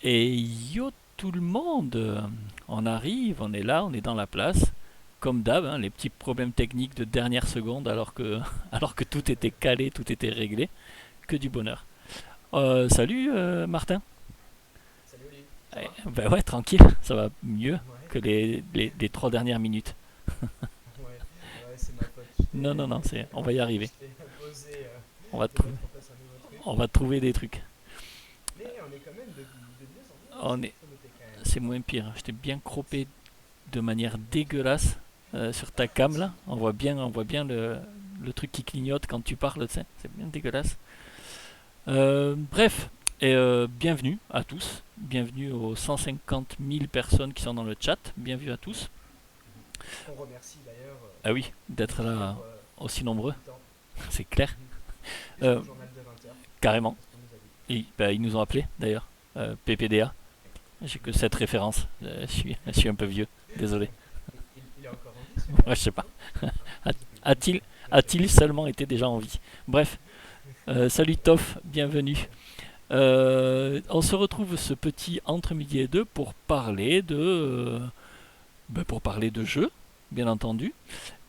Et yo tout le monde, on arrive, on est là, on est dans la place. Comme d'hab, hein, les petits problèmes techniques de dernière seconde alors que tout était calé, tout était réglé. Que du bonheur. Salut Martin. Salut Oli, ça va? Ben ouais, tranquille, ça va mieux Ouais, que les 3 dernières minutes. ouais, ouais, c'est ma faute. Non, non, non, on va y arriver. Je t'ai imposé On va, de trouver, mettre en place un nouveau truc. on va trouver des trucs. Mais on est quand même de mieux en mieux, On c'est est, qu'il faut noter quand même. c'est moins pire. Je t'ai bien croppé de manière dégueulasse sur ta cam là. On voit bien le truc qui clignote quand tu parles, tu sais. C'est bien dégueulasse. Bref, bienvenue à tous. Bienvenue aux 150 000 personnes qui sont dans le chat. Bienvenue à tous. Qu'on remercie d'ailleurs Ah oui, de d'être là suivre aussi nombreux, tout le temps. c'est clair. Jusqu'au Euh, journal de 20h, Carrément. c'est ce qu'on nous a dit. Ils nous ont appelés d'ailleurs. PPDA. J'ai que cette référence. Je suis un peu vieux. Désolé. Il est encore en vie ce gars? Ouais, je sais pas. Non? A-t-il a-t-il seulement été déjà en vie? Bref. Salut Toff, bienvenue. On se retrouve ce petit entre midi et deux pour parler de jeux, bien entendu,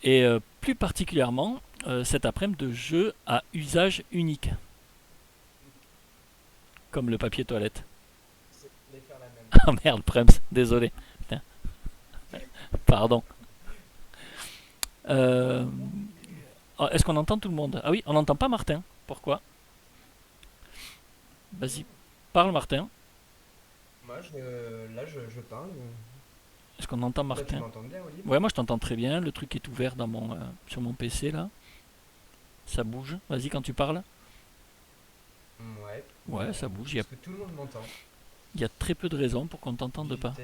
et plus particulièrement cet après-midi de jeux à usage unique, comme le papier toilette. Les faire la même. Ah merde, Prems, désolé. Putain, pardon. Euh, Est-ce qu'on entend tout le monde? Ah oui, on n'entend pas Martin. Pourquoi? Vas-y, parle Martin. Moi, là, je parle. Est-ce qu'on entend Toi, tu Martin? m'entends bien, Oli? Ouais, moi je t'entends très bien. Le truc est ouvert sur mon PC là. Ça bouge. Vas-y quand tu parles. Ouais, Ouais, ça bouge. Il y a, est-ce que tout le monde m'entend? il y a très peu de raisons pour qu'on t'entende pas.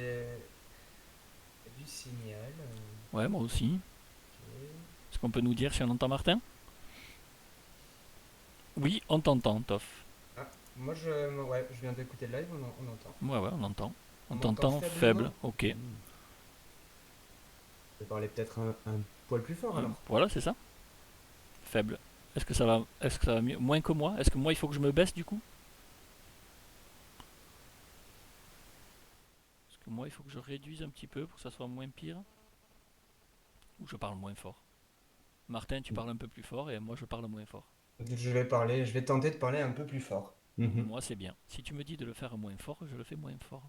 Du signal. Ouais, moi aussi. Ok. Est-ce qu'on peut nous dire si on entend Martin? Oui, on t'entend, Toff. Ah, ouais, je viens d'écouter le live, on entend. Ouais, ouais, on entend. On On m'entend t'entend faible. faiblement? Ok. Je vais parler peut-être un poil plus fort alors. Voilà, c'est ça. Faible. Est-ce que ça va mieux? Moins que moi? Est-ce que moi il faut que je me baisse du coup? Est-ce que moi il faut que je réduise un petit peu pour que ça soit moins pire? Ou je parle moins fort? Martin, tu parles un peu plus fort et moi je parle moins fort. Je vais tenter de parler un peu plus fort. Mhm. Moi c'est bien. Si tu me dis de le faire moins fort, je le fais moins fort.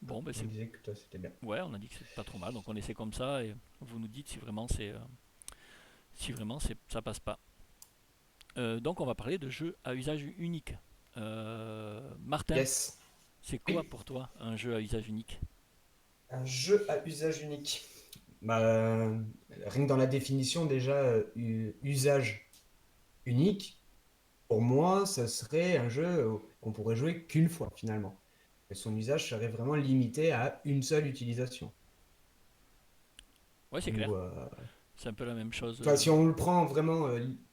Bon, ben On c'est. disait que toi c'était bien. Ouais, on a dit que c'est pas trop mal, donc on essaie comme ça et vous nous dites si vraiment ça passe pas. Donc on va parler de jeux à usage unique. Martin, Yes. c'est quoi Oui, pour toi un jeu à usage unique? un jeu à usage unique. Bah, rien que dans la définition déjà, usage unique, pour moi, ça serait un jeu qu'on pourrait jouer qu'une fois finalement. Et son usage serait vraiment limité à une seule utilisation. Ouais, c'est Ou, clair. C'est un peu la même chose. enfin, si on le prend vraiment,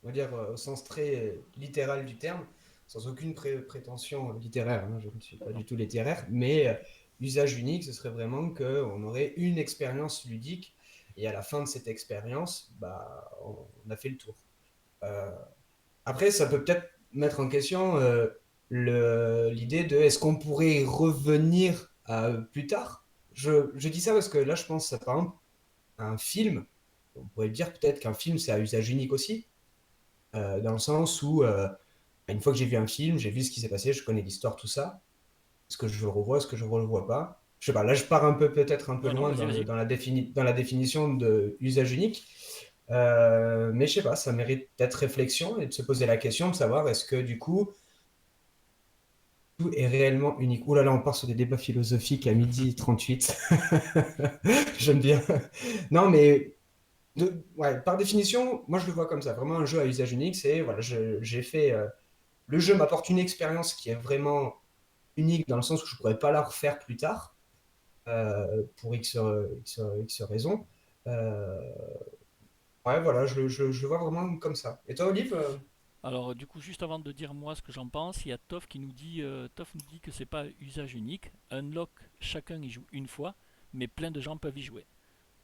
on va dire, au sens très littéral du terme, sans aucune prétention littéraire, hein, je ne suis pas du tout littéraire, mais usage unique, ce serait vraiment qu'on aurait une expérience ludique et à la fin de cette expérience, bah, on a fait le tour. Euh, Après, ça peut peut-être mettre en question l'idée de est-ce qu'on pourrait y revenir plus tard? Je dis ça parce que là, je pense, par exemple, à un film. On pourrait dire peut-être qu'un film, c'est à usage unique aussi, dans le sens où, une fois que j'ai vu un film, j'ai vu ce qui s'est passé, je connais l'histoire, tout ça. Est-ce que je le revois, est-ce que je ne le revois pas? Je sais pas, là, je pars peut-être un peu Non, non, loin vas-y, vas-y. dans la définition de usage unique. Mais je sais pas, ça mérite peut-être réflexion et de se poser la question de savoir est-ce que du coup, tout est réellement unique. Ouh là là, on part sur des débats philosophiques à midi 38. J'aime bien. Non, mais ouais, par définition, moi je le vois comme ça. Vraiment un jeu à usage unique, c'est voilà, j'ai fait. Le jeu m'apporte une expérience qui est vraiment unique dans le sens où je ne pourrais pas la refaire plus tard pour X raisons. Euh, ouais, voilà, je le vois vraiment comme ça. Et toi, Olive Alors, du coup, juste avant de dire moi ce que j'en pense, il y a Toff nous dit que c'est pas usage unique. Unlock, chacun y joue une fois, mais plein de gens peuvent y jouer.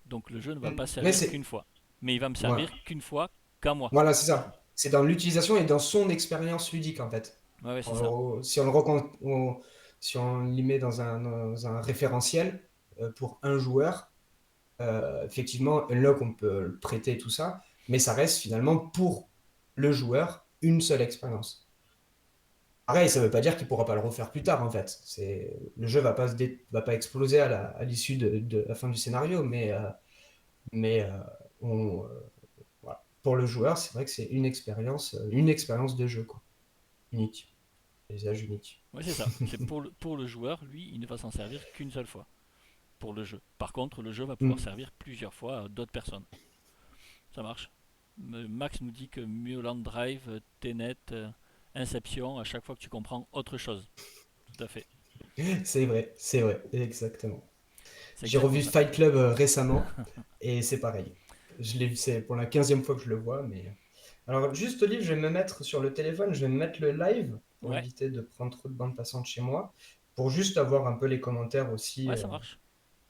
Donc le jeu ne va pas Mais servir qu'une c'est. fois. Mais il va me Voilà, servir qu'une fois qu'à moi. voilà c'est ça. c'est dans l'utilisation et dans son expérience ludique, en fait. Ouais, ouais, c'est ça. Si on le si on l'y met dans un référentiel pour un joueur, effectivement, Unlock, on peut le prêter tout ça, mais ça reste finalement pour le joueur une seule expérience. Pareil, ça ne veut pas dire qu'il ne pourra pas le refaire plus tard, en fait. Le jeu va pas exploser à l'issue de la fin du scénario, mais on, voilà. Pour le joueur, c'est vrai que c'est une expérience de jeu, quoi. Unique, usage unique. Ouais, c'est ça. C'est pour le joueur, lui, il ne va s'en servir qu'une seule fois pour le jeu. Par contre, le jeu va pouvoir Mm. servir plusieurs fois à d'autres personnes. Ça marche. Max nous dit que Mulholland Drive, Tenet, Inception, à chaque fois que tu comprends autre chose. Tout à fait. C'est vrai, exactement. C'est J'ai exactement revu ça. Fight Club récemment et c'est pareil. C'est pour la 15e fois que je le vois, mais... Alors, juste, Olive, je vais me mettre sur le téléphone, je vais me mettre le live pour Ouais, éviter de prendre trop de bande passante chez moi, pour juste avoir un peu les commentaires aussi, ouais, ça marche.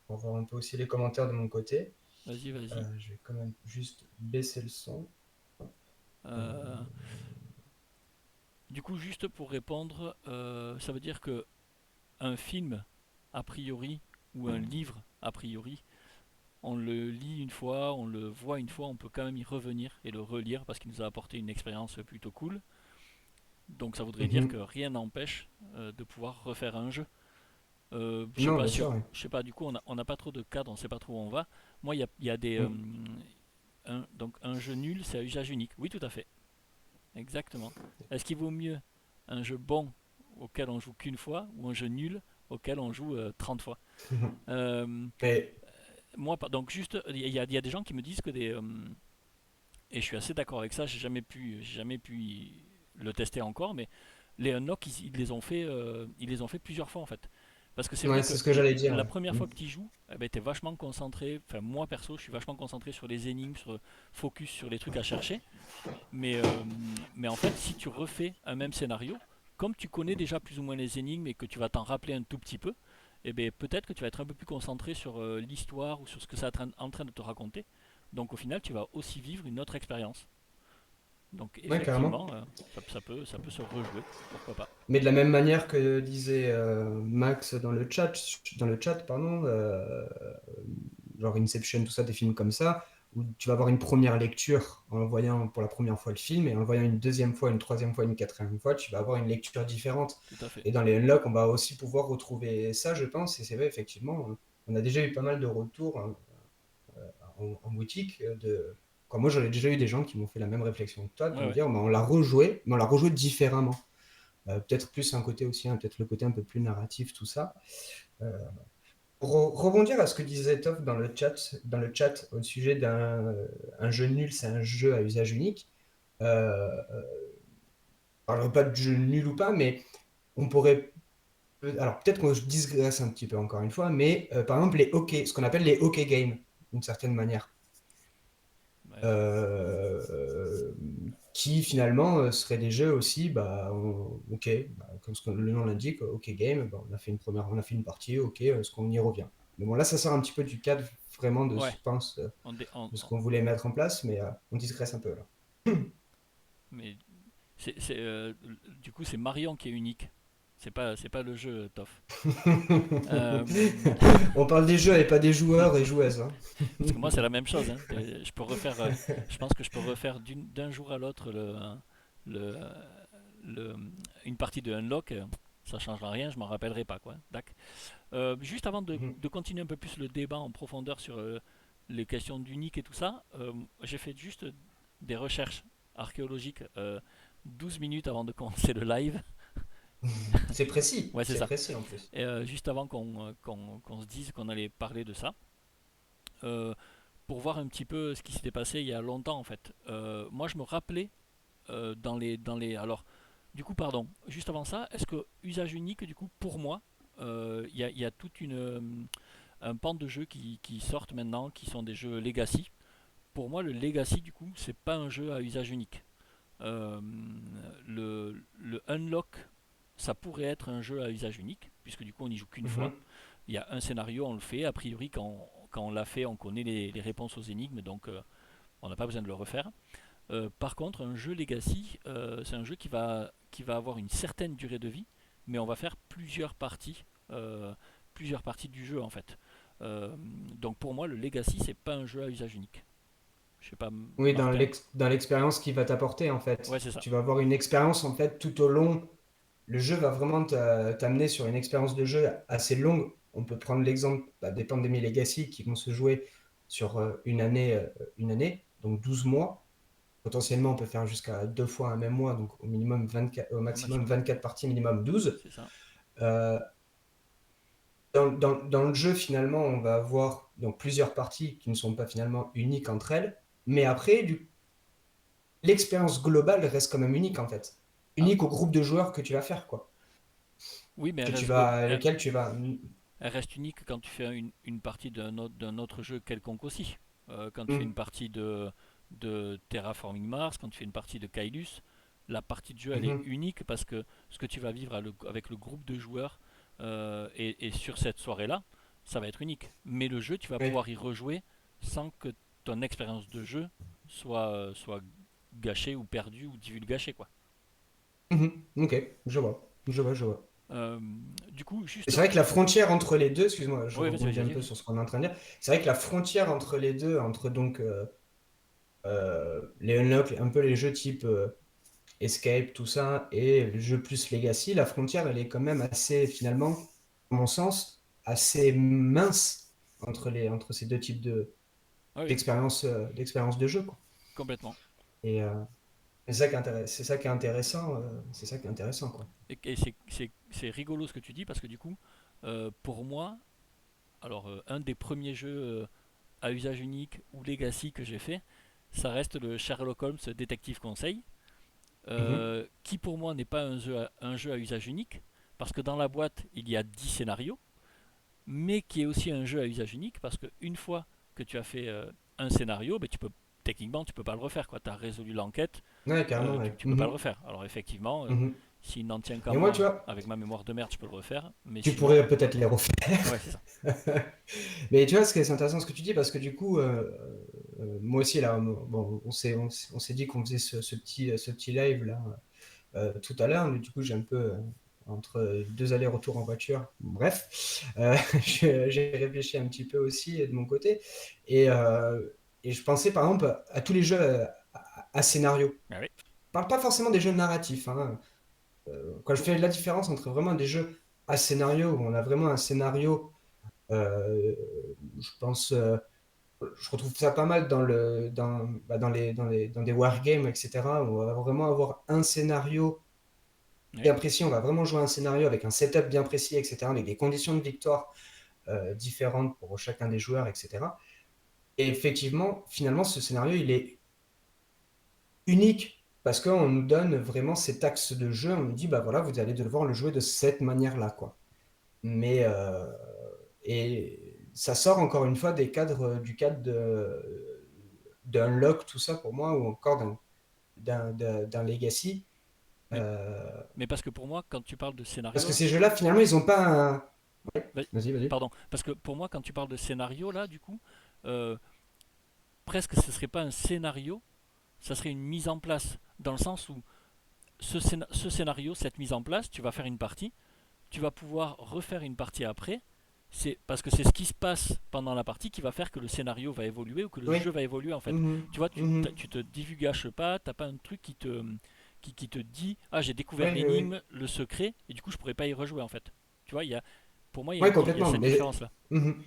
pour voir un peu aussi les commentaires de mon côté. Vas-y, vas-y. Je vais quand même juste baisser le son. Euh, Euh, du coup, juste pour répondre, ça veut dire que un film, a priori, ou un livre, a priori, on le lit une fois, on le voit une fois, on peut quand même y revenir et le relire parce qu'il nous a apporté une expérience plutôt cool. Donc ça voudrait dire que mhm. rien n'empêche de pouvoir refaire un jeu. Je sais Non, pas bien si sûr, oui. je sais pas, du coup on n'a pas trop de cadres, on sait pas trop où on va. Moi il y a des Mm. donc un jeu nul c'est à usage unique. Oui tout à fait, exactement. Est-ce qu'il vaut mieux un jeu bon auquel on joue qu'une fois ou un jeu nul auquel on joue 30 fois? Euh, Mais Moi donc juste il y a des gens qui me disent que des et je suis assez d'accord avec ça, j'ai jamais pu le tester encore, mais les unlock, ils les ont fait, ils les ont fait plusieurs fois en fait. Parce que c'est vrai ouais, que c'est ce que j'allais dire. la Ouais. première Mm. fois que tu y joues, eh ben, tu es vachement concentré, enfin moi perso, je suis vachement concentré sur les énigmes, sur focus sur les trucs à chercher, mais, euh, mais en fait, si tu refais un même scénario, comme tu connais déjà plus ou moins les énigmes et que tu vas t'en rappeler un tout petit peu, eh ben, peut-être que tu vas être un peu plus concentré sur l'histoire ou sur ce que ça est en train de te raconter. Donc au final, tu vas aussi vivre une autre expérience. Donc Ouais, carrément. effectivement, ça peut se rejouer, pourquoi pas. Mais de la même manière que disait Max dans le chat, pardon, genre Inception, tout ça, des films comme ça, où tu vas avoir une première lecture en voyant pour la première fois le film, et en voyant une deuxième fois, une troisième fois, une quatrième fois, tu vas avoir une lecture différente. Tout à fait. Et dans les Unlock, on va aussi pouvoir retrouver ça, je pense, et c'est vrai, effectivement, on a déjà eu pas mal de retours hein, en boutique Quand moi, j'en ai déjà eu des gens qui m'ont fait la même réflexion que toi, de Ouais, me ouais. dire, bah, on l'a rejoué, mais on l'a rejoué différemment. Peut-être plus un côté aussi, hein, peut-être le côté un peu plus narratif, tout ça. Euh, pour rebondir à ce que disait Toff dans le chat au sujet d'un un jeu nul, c'est un jeu à usage unique. Je ne parlerai pas de jeu nul ou pas, mais on pourrait. Alors peut-être qu'on se digresse un petit peu encore une fois, mais par exemple les hockey, ce qu'on appelle les hockey games, d'une certaine manière. Ouais. Euh, qui finalement seraient des jeux aussi, ok, comme le nom l'indique, ok game, on a fait une on a fait une partie, ok, est-ce qu'on y revient? Mais bon, là, ça sort un petit peu du cadre vraiment de, je Ouais. pense, On dé- de ce qu'on voulait mettre en place, mais on digresse un peu là. mais du coup, c'est Marion qui est unique. C'est pas le jeu, Toff. Euh, On parle des jeux et pas des joueurs et joueuses, hein. Parce que moi, c'est la même chose. Hein. Je peux refaire, je pense que je peux refaire d'un jour à l'autre le, le- une partie de Unlock. Ça changera rien, je m'en rappellerai pas quoi. Juste avant de continuer un peu plus le débat en profondeur sur les questions d'unique et tout ça, j'ai fait juste des recherches archéologiques 12 minutes avant de commencer le live. Ouais, c'est C'est ça. précis en plus. Et juste avant qu'on se dise qu'on allait parler de ça, euh, pour voir un petit peu ce qui s'était passé il y a longtemps en fait. Moi, je me rappelais alors, du coup, pardon, juste avant ça, est-ce que usage unique, du coup, pour moi, il y a toute un pan de jeux qui sortent maintenant, qui sont des jeux legacy. Pour moi, le legacy, du coup, c'est pas un jeu à usage unique. Euh, le unlock, ça pourrait être un jeu à usage unique, puisque du coup, on n'y joue qu'une fois. Mhm. Il y a un scénario, on le fait. A priori, quand on l'a fait, on connaît les réponses aux énigmes, donc on n'a pas besoin de le refaire. Par contre, un jeu Legacy, c'est un jeu qui va avoir une certaine durée de vie, mais on va faire plusieurs parties du jeu en fait. Donc pour moi, le Legacy, c'est pas un jeu à usage unique. Je sais pas, Oui, Martin. dans l'expérience qu'il va t'apporter, en Ouais, fait. c'est ça. Tu vas avoir une expérience, en fait, tout au long. Le jeu va vraiment t'amener sur une expérience de jeu assez longue. On peut prendre l'exemple des Pandémie Legacy qui vont se jouer sur une année, donc 12 mois. Potentiellement, on peut faire jusqu'à 2 fois un même mois, donc au minimum 24, au Au maximum maximum. 24 parties, minimum 12. C'est ça. Euh, dans le jeu, finalement, on va avoir donc, plusieurs parties qui ne sont pas finalement uniques entre elles. Mais après, l'expérience globale reste quand même unique, en fait. Ah, Unique au groupe de joueurs que tu vas faire, quoi. oui, mais Que tu elle, lequel tu vas. elle reste unique quand tu fais une partie d'un autre jeu quelconque aussi. Quand tu fais une Mhm, partie de Terraforming Mars, quand tu fais une partie de Kailus, la partie de jeu elle est mhm. unique parce que ce que tu vas vivre avec le groupe de joueurs et sur cette soirée-là, ça va être unique. Mais le jeu, tu vas Oui. pouvoir y rejouer sans que ton expérience de jeu soit gâchée ou perdue ou divulgâchée, quoi. Mhm. Ok, je vois. Je vois, je vois. Euh, du coup, Et juste. c'est vrai que la frontière entre les deux, excuse-moi, je Oui, vas-y, vas-y, rebondis un vas-y. peu Vas-y. sur ce qu'on est en train de dire. C'est vrai que la frontière entre les deux, entre donc les Unlock, un peu les jeux type Escape, tout ça, et le jeu plus Legacy, la frontière, elle est quand même assez, finalement, à mon sens, assez mince entre ces deux types Ah oui, d'expérience de jeu, quoi. complètement. Et c'est ça qui est intéressant, c'est ça qui est intéressant, quoi. Et c'est rigolo ce que tu dis parce que du coup, pour moi, alors un des premiers jeux à usage unique ou legacy que j'ai fait, ça reste le Sherlock Holmes Détective Conseil, Mhm. qui pour moi n'est pas un jeu à usage unique parce que dans la boîte il y a 10 scénarios, mais qui est aussi un jeu à usage unique parce qu'une fois que tu as fait un scénario, ben, techniquement tu peux pas le refaire. Tu as résolu l'enquête, Ouais, carrément, tu, ouais. tu peux pas le Mhm. refaire. Alors effectivement, Mhm. s'il n'en tient qu'à Mais moi, tu moi, vois, avec ma mémoire de merde, je peux le refaire. Mais tu sinon, pourrais peut-être les refaire. ouais, c'est ça. Mais tu vois, c'est intéressant ce que tu dis parce que du coup, moi aussi, là, bon, on s'est dit qu'on faisait ce petit live là tout à l'heure, mais du coup, j'ai un peu entre deux allers-retours en voiture. Bref, j'ai réfléchi un petit peu aussi de mon côté et je pensais par exemple à tous les jeux à scénario. Ah oui, Je parle pas forcément des jeux narratifs, hein. Quand je fais la différence entre vraiment des jeux à scénario où on a vraiment un scénario, euh, je pense, je retrouve ça pas mal dans des wargames, etc. Où on va vraiment avoir un scénario oui. bien précis, on va vraiment jouer un scénario avec un setup bien précis, etc., avec des conditions de victoire différentes pour chacun des joueurs, etc. Et effectivement, finalement, ce scénario, il est unique parce qu'on nous donne vraiment cet axe de jeu, on nous dit, bah voilà, vous allez devoir le jouer de cette manière-là, quoi. Mais et ça sort encore une fois du cadre d'Unlock, tout ça pour moi, ou encore d'un Legacy. Mais, Euh, mais parce que pour moi, quand tu parles de Parce que scénario, ces jeux-là, finalement, ils ont pas un. ouais, Vas-y, vas-y. pardon, parce que pour moi, quand tu parles de scénario, là, du coup, euh, presque ce serait pas un scénario, ça serait une mise en place, dans le sens où ce scénario, cette mise en place, tu vas faire une partie, tu vas pouvoir refaire une partie après. C'est parce que c'est ce qui se passe pendant la partie qui va faire que le scénario va évoluer ou que le Oui. jeu va évoluer en fait. Mhm, Tu vois, mhm. tu te divulgaches pas, t'as pas un truc qui te dit ah j'ai découvert Oui, oui, oui. l'énigme, le secret et du coup je pourrais pas y rejouer en fait. Tu vois, pour moi Oui, il y a complètement. cette Mais. différence là. Mhm.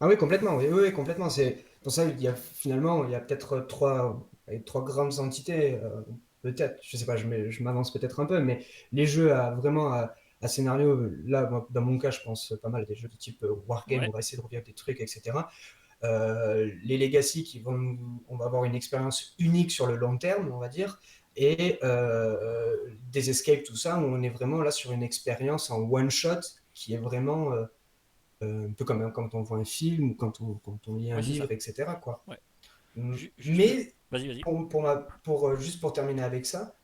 Ah oui, complètement. Oui, oui, oui, complètement. C'est pour ça il y a finalement il y a peut-être trois grandes entités. Peut-être, je sais pas, je m'avance peut-être un peu, mais les jeux à scénario, là, dans mon cas, je pense pas mal à des jeux de type Wargame, Ouais, on va essayer de revivre des trucs, etc. Les Legacy on va avoir une expérience unique sur le long terme, on va dire, et des Escape, tout ça, où on est vraiment là sur une expérience en one shot qui est vraiment un peu comme quand on voit un film ou quand on lit un ouais c'est ça. livre, etc., quoi. Ouais. Juste, Mais vas-y vas-y. juste pour terminer avec ça,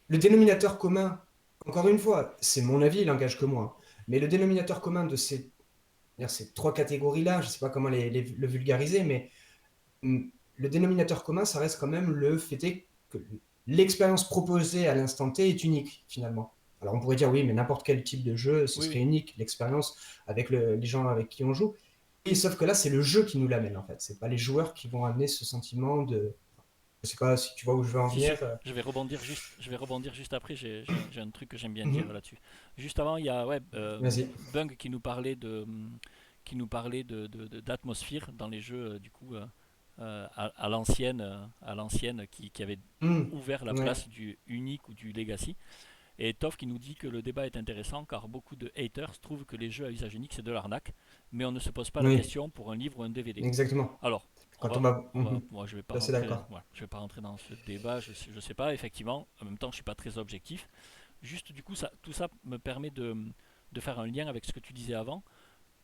le dénominateur commun, encore une fois, c'est mon avis, il n'engage que moi, mais le dénominateur commun de ces trois catégories-là, je ne sais pas comment le vulgariser, mais le dénominateur commun, ça reste quand même le fait est que l'expérience proposée à l'instant T est unique, finalement. Alors on pourrait dire oui, mais n'importe quel type de jeu, ce Oui, serait oui. unique, l'expérience avec les gens avec qui on joue. Et sauf que là, c'est le jeu qui nous l'amène, en fait. C'est pas les joueurs qui vont amener ce sentiment de... Je sais pas si tu vois où je veux en Si, venir. si, je vais rebondir juste après, j'ai un truc que j'aime bien dire Mhm. là-dessus. Juste avant, il y a ouais, Vas-y. Bung qui nous parlait d'atmosphère dans les jeux, du coup, à l'ancienne qui avait Mhm. ouvert la Ouais, place du unique ou du legacy. Et Toff qui nous dit que le débat est intéressant car beaucoup de haters trouvent que les jeux à usage unique c'est de l'arnaque, mais on ne se pose pas la oui, question pour un livre ou un DVD. exactement. Alors, Quand on va... Mhm. moi Je suis assez d'accord. je vais pas rentrer dans ce débat, je sais pas, effectivement, en même temps je suis pas très objectif. Juste du coup, tout ça me permet de faire un lien avec ce que tu disais avant.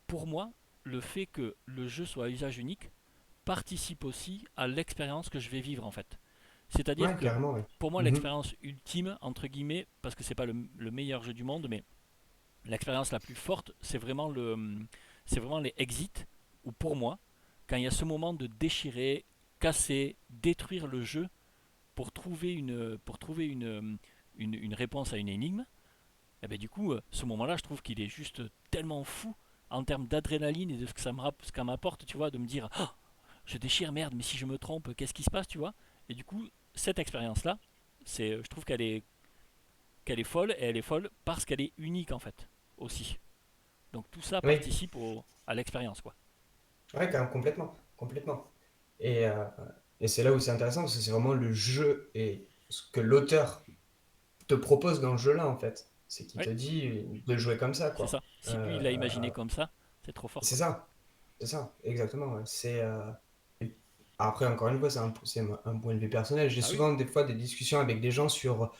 Pour moi, le fait que le jeu soit à usage unique participe aussi à l'expérience que je vais vivre en fait. C'est-à-dire Ouais, que carrément, ouais. pour moi, Mhm. l'expérience ultime, entre guillemets, parce que c'est pas le meilleur jeu du monde, mais l'expérience la plus forte, c'est vraiment les exits, où pour moi, quand il y a ce moment de déchirer, casser, détruire le jeu pour trouver une réponse à une énigme, et ben du coup, ce moment-là, je trouve qu'il est juste tellement fou en termes d'adrénaline et de ce que ce qu'ça m'apporte, tu vois, de me dire, oh, je déchire, merde, mais si je me trompe, qu'est-ce qui se passe, tu vois. Et du coup, cette expérience-là, je trouve qu'elle est folle, et elle est folle parce qu'elle est unique en fait, aussi. Donc tout ça Oui, participe à l'expérience, quoi. ouais, quand même, complètement. Complètement. Et, euh, et c'est là où c'est intéressant, parce que c'est vraiment le jeu et ce que l'auteur te propose dans le jeu-là, en fait. C'est qu'il Oui, te dit de jouer comme ça, c'est quoi. ça. Si lui, il l'a imaginé comme ça, c'est trop fort, C'est quoi. ça, c'est ça, exactement. Ouais. Après, encore une fois, c'est un point de vue personnel. J'ai Ah oui, souvent des fois des discussions avec des gens sur,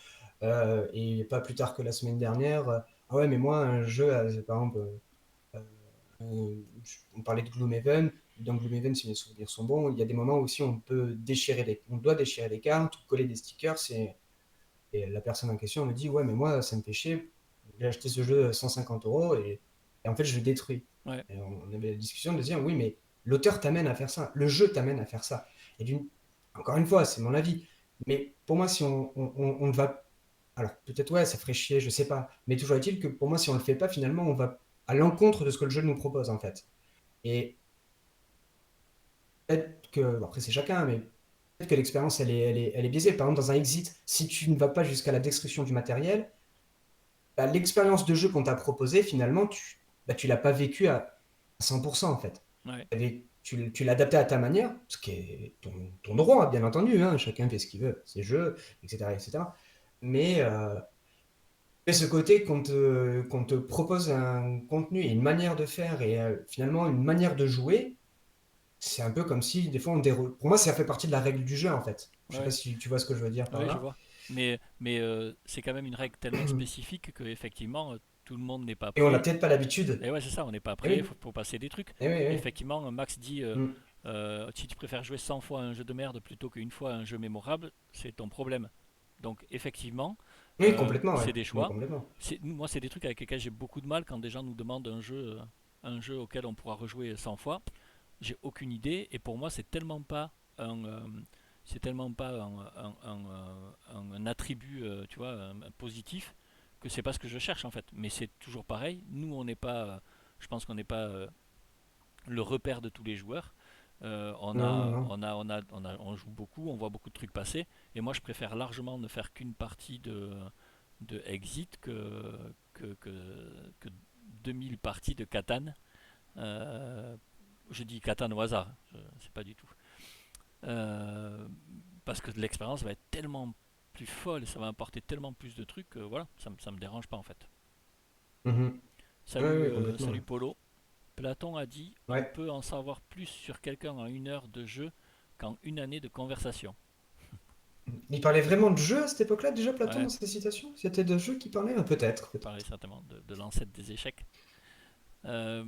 et pas plus tard que la semaine dernière, ah ouais, mais moi, un jeu, par exemple, on parlait de Gloomhaven. Dans Gloomhaven, si mes souvenirs sont bons, il y a des moments où aussi on doit déchirer les cartes, ou coller des stickers. Et la personne en question me dit, ouais, mais moi, ça me fait chier. J'ai acheté ce jeu 150 euros et en fait, je le détruis. ouais, Et on avait la discussion de dire, oui, mais l'auteur t'amène à faire ça, le jeu t'amène à faire ça. Et encore une fois, c'est mon avis. Mais pour moi, si on ne va. Alors, peut-être, ouais, ça ferait chier, je sais pas. Mais toujours est-il que pour moi, si on le fait pas, finalement, on va à l'encontre de ce que le jeu nous propose, en fait. Et peut-être que, bon, après c'est chacun, mais peut-être que l'expérience elle est biaisée. Par exemple, dans un exit, si tu ne vas pas jusqu'à la destruction du matériel, bah, l'expérience de jeu qu'on t'a proposée, finalement, tu l'as pas vécue à 100% en fait. ouais. Tu l'as adapté à ta manière, ce qui est ton droit, bien entendu, hein, chacun fait ce qu'il veut, ses jeux, etc. etc. Mais, mais ce côté qu'on te propose un contenu et une manière de faire et finalement une manière de jouer, c'est un peu comme si des fois on déroule. Pour moi, ça fait partie de la règle du jeu en fait. Je sais pas Ouais, si tu vois ce que je veux dire par ouais, je là. vois. Mais c'est quand même une règle tellement spécifique que effectivement tout le monde n'est pas Et on n'a prêt. peut-être pas l'habitude. Et ouais, c'est ça, on n'est pas Eh prêt oui, pour passer des trucs. eh oui, eh oui. Effectivement, Max dit Mm. si tu préfères jouer 100 fois à un jeu de merde plutôt qu'une fois à un jeu mémorable, c'est ton problème. Donc effectivement, Oui, complètement, ouais. c'est des Non, choix. complètement. Moi, c'est des trucs avec lesquels j'ai beaucoup de mal quand des gens nous demandent un jeu auquel on pourra rejouer 100 fois. J'ai aucune idée et pour moi, c'est tellement pas un attribut, tu vois, un positif que c'est pas ce que je cherche en fait. Mais c'est toujours pareil. Nous, on n'est pas, je pense qu'on n'est pas le repère de tous les joueurs. Non, non, non. On joue beaucoup, on voit beaucoup de trucs passer. Et moi, je préfère largement ne faire qu'une partie de Exit que 2000 parties de Catan. Euh, je dis Catan au hasard, je sais pas du tout. Euh, Parce que l'expérience va être tellement plus folle et ça va apporter tellement plus de trucs que voilà, ça me dérange pas en fait. Mhm. Oui, Salut, oui, complètement. salut Polo. Platon a dit on Ouais. peut en savoir plus sur quelqu'un en 1 heure de jeu qu'en 1 année de conversation. Il parlait vraiment de jeu à cette époque-là, déjà, Platon, Ouais, dans ses citations? C'était de jeu qu'il parlait? Peut-être, il parlait peut-être. certainement de l'ancêtre des échecs. Euh,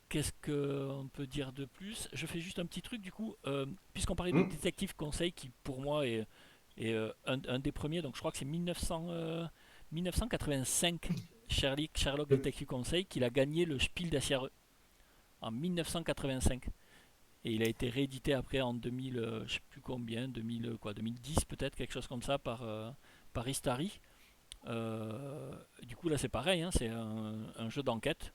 Qu'est-ce qu'on peut dire de plus? Je fais juste un petit truc du coup, puisqu'on parlait de Mm. Détective Conseil, qui pour moi est un des premiers, donc je crois que c'est 1985, Sherlock Le- Détective Conseil, qu'il a gagné le Spiel des Jahres en 1985. Et il a été réédité après en 2000, je sais plus combien, 2000, quoi, 2010 peut-être, quelque chose comme ça, par Istari. Du coup, là, c'est pareil, hein, c'est un jeu d'enquête.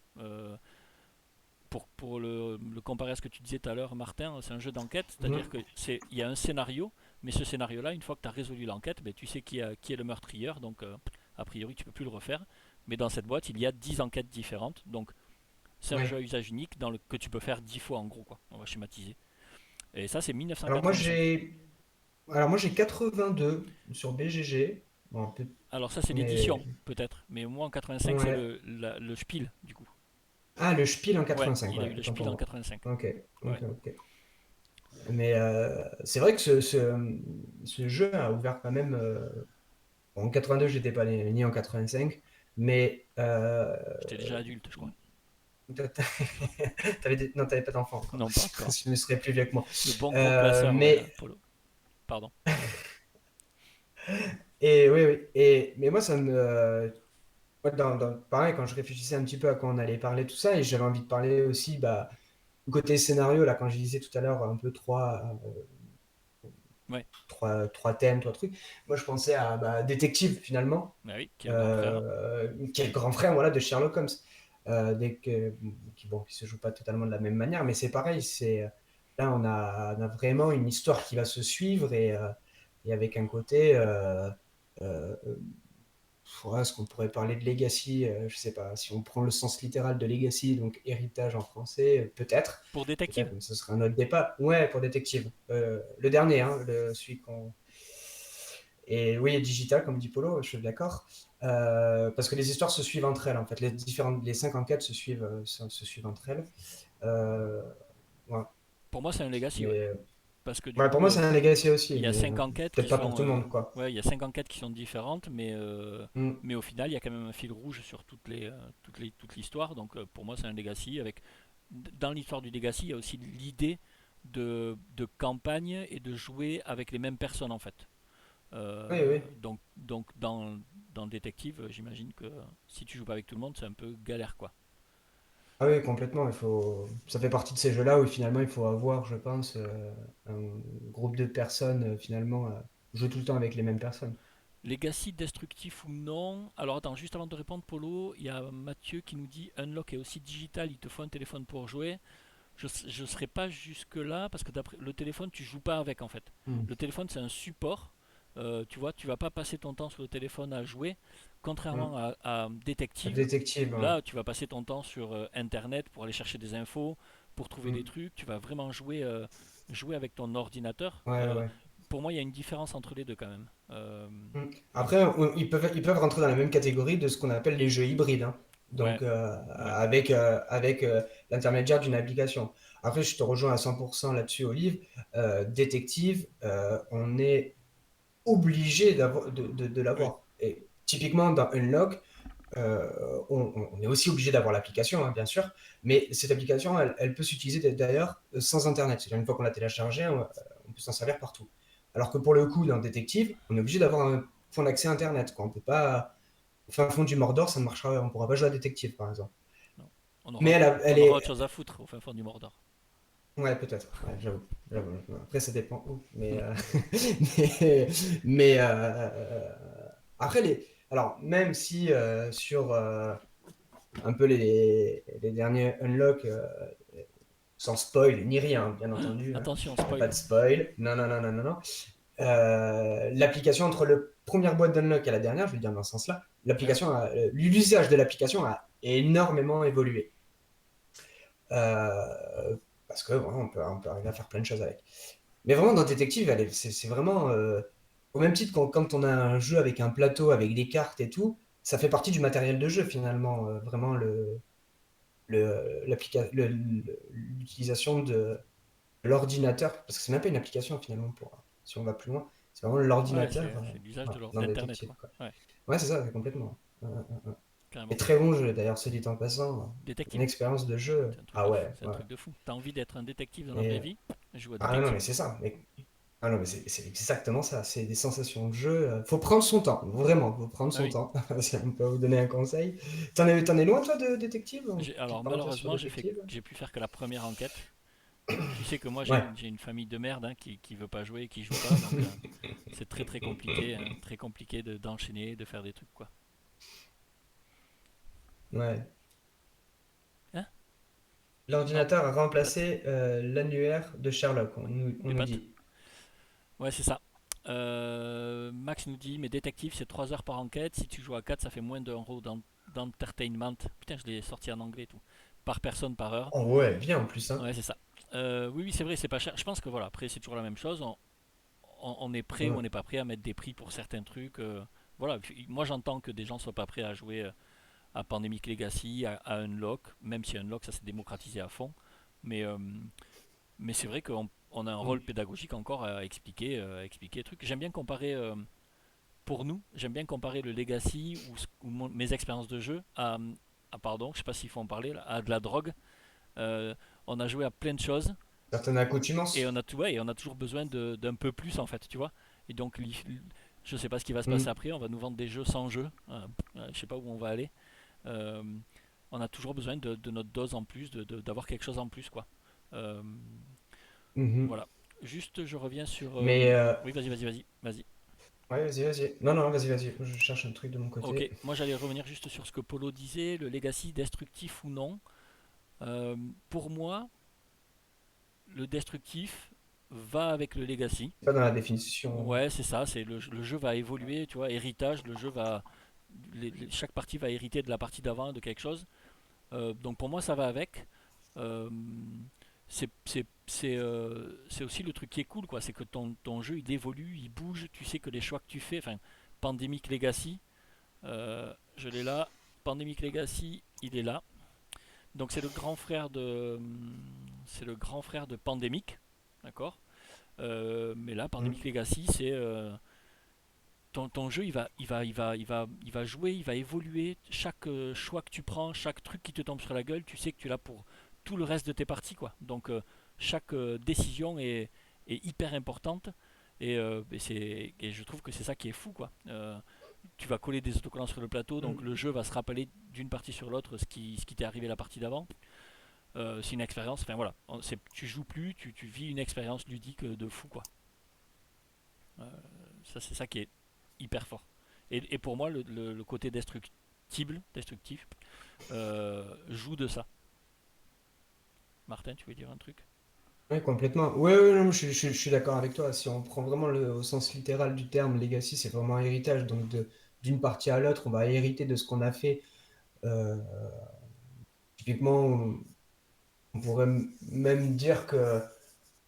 Pour le comparer à ce que tu disais tout à l'heure, Martin, c'est un jeu d'enquête, c'est-à-dire Mhm. que il y a un scénario, mais ce scénario-là, une fois que tu as résolu l'enquête, ben, tu sais qui est le meurtrier, donc a priori, tu peux plus le refaire. Mais dans cette boîte, il y a 10 enquêtes différentes, donc c'est un jeu à Ouais. usage unique que tu peux faire 10 fois en gros, quoi. On va schématiser. Et ça, c'est Alors moi 1985. j'ai alors moi j'ai 82 sur BGG. Bon, Alors ça, c'est mais l'édition, peut-être. Mais moi, en 85, c'est ouais. le Spiel, du coup. Ah, le Spiel en Ouais, 85, il a eu ouais, le autant Spiel pour en moi. 85. Ok, Ouais. ok, ok. Mais c'est vrai que ce jeu a ouvert quand même. En 82, j'étais pas né en 85, mais J'étais déjà adulte, je crois. non, t'avais pas d'enfant encore. Non, pas encore. Je me serais plus vieux que moi. Le bon gros placeur, ouais, Mais Polo. Pardon. et oui, oui. Mais moi, ça me moi, pareil, quand je réfléchissais un petit peu à quoi on allait parler, tout ça, et j'avais envie de parler aussi, bah, du côté scénario, là, quand je disais tout à l'heure, un peu Ouais. trois thèmes, trois trucs. Moi, je pensais à bah, Détective, finalement, Bah oui, qui est le grand frère. qui est le grand frère voilà, de Sherlock Holmes. Qui se joue pas totalement de la même manière, mais c'est pareil. Là, on a vraiment une histoire qui va se suivre et avec un côté. Euh, est-ce qu'on pourrait parler de legacy? Je sais pas. Si on prend le sens littéral de legacy, donc héritage en français, peut-être. Pour détective. Peut-être, mais ce serait un autre débat. Ouais, pour détective. Le dernier, hein, celui qu'on. Et oui, digital, comme dit Polo, je suis d'accord. Parce que les histoires se suivent entre elles, en fait. Les cinq enquêtes se suivent entre elles. Euh, ouais. Pour moi, c'est un legacy, ouais. Mais Parce que du ouais, pour coup, moi, c'est un legacy il aussi, y a mais cinq enquêtes peut-être qui pas pour sont. tout le monde, quoi. Ouais, il y a 5 enquêtes qui sont différentes, Mm. mais au final, il y a quand même un fil rouge sur toute l'histoire. Donc pour moi, c'est un legacy. Dans l'histoire du legacy, il y a aussi l'idée de campagne et de jouer avec les mêmes personnes, en fait. Oui, oui. Donc dans le détective, j'imagine que si tu joues pas avec tout le monde, c'est un peu galère, quoi. Ah oui, complètement. Ça fait partie de ces jeux-là où finalement il faut avoir, je pense, un groupe de personnes finalement jouer tout le temps avec les mêmes personnes. Legacy destructif ou non? Alors attends, juste avant de répondre, Polo, il y a Mathieu qui nous dit Unlock est aussi digital, il te faut un téléphone pour jouer. Je ne serai pas jusque-là parce que d'après le téléphone, tu joues pas avec en fait. Mm. Le téléphone, c'est un support. Tu vois, tu vas pas passer ton temps sur le téléphone à jouer, contrairement Mm. à Détective. Détective, Où ouais. là, tu vas passer ton temps sur Internet pour aller chercher des infos, pour trouver des Mm. trucs. Tu vas vraiment jouer avec ton ordinateur. Ouais, ouais. Pour moi, il y a une différence entre les deux quand même. Mm. Après, ils peuvent rentrer dans la même catégorie de ce qu'on appelle les jeux hybrides, hein. Ouais, Donc, ouais, avec l'intermédiaire d'une application. Après, je te rejoins à 100% là-dessus, Olive. Détective, on est obligé de oui, l'avoir. Et typiquement, dans Unlock, on est aussi obligé d'avoir l'application, hein, bien sûr, mais cette application, elle peut s'utiliser d'ailleurs sans Internet. C'est-à-dire, une fois qu'on l'a téléchargée, on peut s'en servir partout. Alors que pour le coup, dans Détective, on est obligé d'avoir un point d'accès Internet, quoi. On peut pas, au fin fond du Mordor, ça ne marchera, on ne pourra pas jouer à Détective, par exemple. non. Mais elle On aura est. autre chose à foutre au fin fond du Mordor. Ouais, peut-être. Ouais, j'avoue. Après, ça dépend où. Mais, mais, après, alors, même si sur un peu les derniers unlock, sans spoil ni rien, bien entendu, hein. Attention, Il n'y a pas spoil. de spoil. Non, non, non, non, non, non. L'application entre le première boîte d'unlock et la dernière, je vais dire dans ce sens-là, Ouais. l'usage de l'application a énormément évolué. Parce que voilà, on peut arriver à faire plein de choses avec. Mais vraiment, dans Détective, c'est vraiment au même titre quand on a un jeu avec un plateau, avec des cartes et tout, ça fait partie du matériel de jeu finalement. Vraiment, l'utilisation de l'ordinateur, parce que c'est même pas une application finalement, si on va plus loin, c'est vraiment Ouais, l'ordinateur c'est l'usage voilà, de dans d'Internet, Détective, quoi. quoi. Ouais, Ouais, c'est ça, c'est complètement. Et carrément. très bon jeu d'ailleurs, ce dit en passant. Une Détective, expérience de jeu. c'est un truc Ah de fou. ouais, C'est un ouais. truc de fou. T'as envie d'être un détective dans la vraie Et, vie? Joue à ah non, détective. mais c'est ça. Ah non, mais c'est exactement ça. C'est des sensations de jeu. Faut prendre son temps. Vraiment, faut prendre Ah son oui. temps. Si on peut vous donner un conseil. T'en es loin, toi, de détective? Une petite Alors parenthèse sur malheureusement, détective? j'ai pu faire que la première enquête. Tu sais que moi Ouais. j'ai une famille de merde, hein, qui veut pas jouer, qui joue pas, donc c'est très compliqué, hein, très compliqué d'enchaîner, de faire des trucs quoi. Ouais. Hein? Non, L'ordinateur a patte, remplacé l'annuaire de Sherlock, on les nous pattes. dit. Ouais, c'est ça. Max nous dit, mais détective, c'est 3 heures par enquête. Si tu joues à 4 ça fait moins d'1 € d'entertainment. Putain, je l'ai sorti en anglais et tout. Par personne, par heure. Oh ouais, bien en plus, hein. Ouais, c'est ça. Oui, c'est vrai, c'est pas cher. Je pense que voilà, après, c'est toujours la même chose. On est prêt ou on Ouais. n'est pas prêt à mettre des prix pour certains trucs. Voilà, moi j'entends que des gens soient pas prêts à jouer à Pandemic Legacy, à Unlock, même si Unlock ça s'est démocratisé à fond. Mais, euh, mais c'est vrai qu'on a un rôle Mm. pédagogique encore à expliquer les trucs. J'aime bien comparer, pour nous, j'aime bien comparer le Legacy ou mes expériences de jeu pardon, je sais pas s'il faut en parler, là, à de la drogue. Euh, on a joué à plein de choses Certaines et accoutumances. ouais, et on a toujours besoin d'un peu plus en fait, tu vois. Et donc, je sais pas ce qui va se passer Mm. après. On va nous vendre des jeux sans jeu. Je sais pas où on va aller. Euh, on a toujours besoin de notre dose en plus, d'avoir quelque chose en plus, quoi. Euh, Mhm. voilà. Juste, je reviens sur. Mais Oui, vas-y. ouais, vas-y, vas-y. Non, non, vas-y, vas-y. Je cherche un truc de mon Ok, côté. moi j'allais revenir juste sur ce que Polo disait, le legacy destructif ou non. Euh, pour moi, le destructif va avec le legacy. Pas dans la définition. Ouais, c'est ça, le jeu va évoluer, tu vois, héritage, le jeu va. Chaque partie va hériter de la partie d'avant, de quelque chose. Donc pour moi, ça va avec. Euh, c'est aussi le truc qui est cool, quoi. C'est que ton jeu il évolue, il bouge, tu sais que les choix que tu fais, enfin, Pandemic Legacy, je l'ai là. Pandemic Legacy, il est là. Donc c'est le grand frère de Pandemic, d'accord. Mais là, Mm. Pandemic Legacy, c'est ton jeu, il va jouer, il va évoluer. Chaque choix que tu prends, chaque truc qui te tombe sur la gueule, tu sais que tu l'as pour tout le reste de tes parties, quoi. Donc chaque décision est hyper importante. Et je trouve que c'est ça qui est fou, quoi. Tu vas coller des autocollants sur le plateau, donc Mm. le jeu va se rappeler d'une partie sur l'autre ce qui t'est arrivé la partie d'avant. C'est une expérience, enfin voilà, tu joues plus, tu vis une expérience ludique de fou, quoi. Euh, Ça, c'est ça qui est hyper fort. Et pour moi, le côté destructif, joue de ça. Martin, tu veux dire un truc? Ouais, complètement. Ouais, ouais, non, je suis d'accord avec toi. Si on prend vraiment au sens littéral du terme, legacy, c'est vraiment un héritage. Donc, d'une partie à l'autre, on va hériter de ce qu'on a fait. Euh, Typiquement, on pourrait même dire que,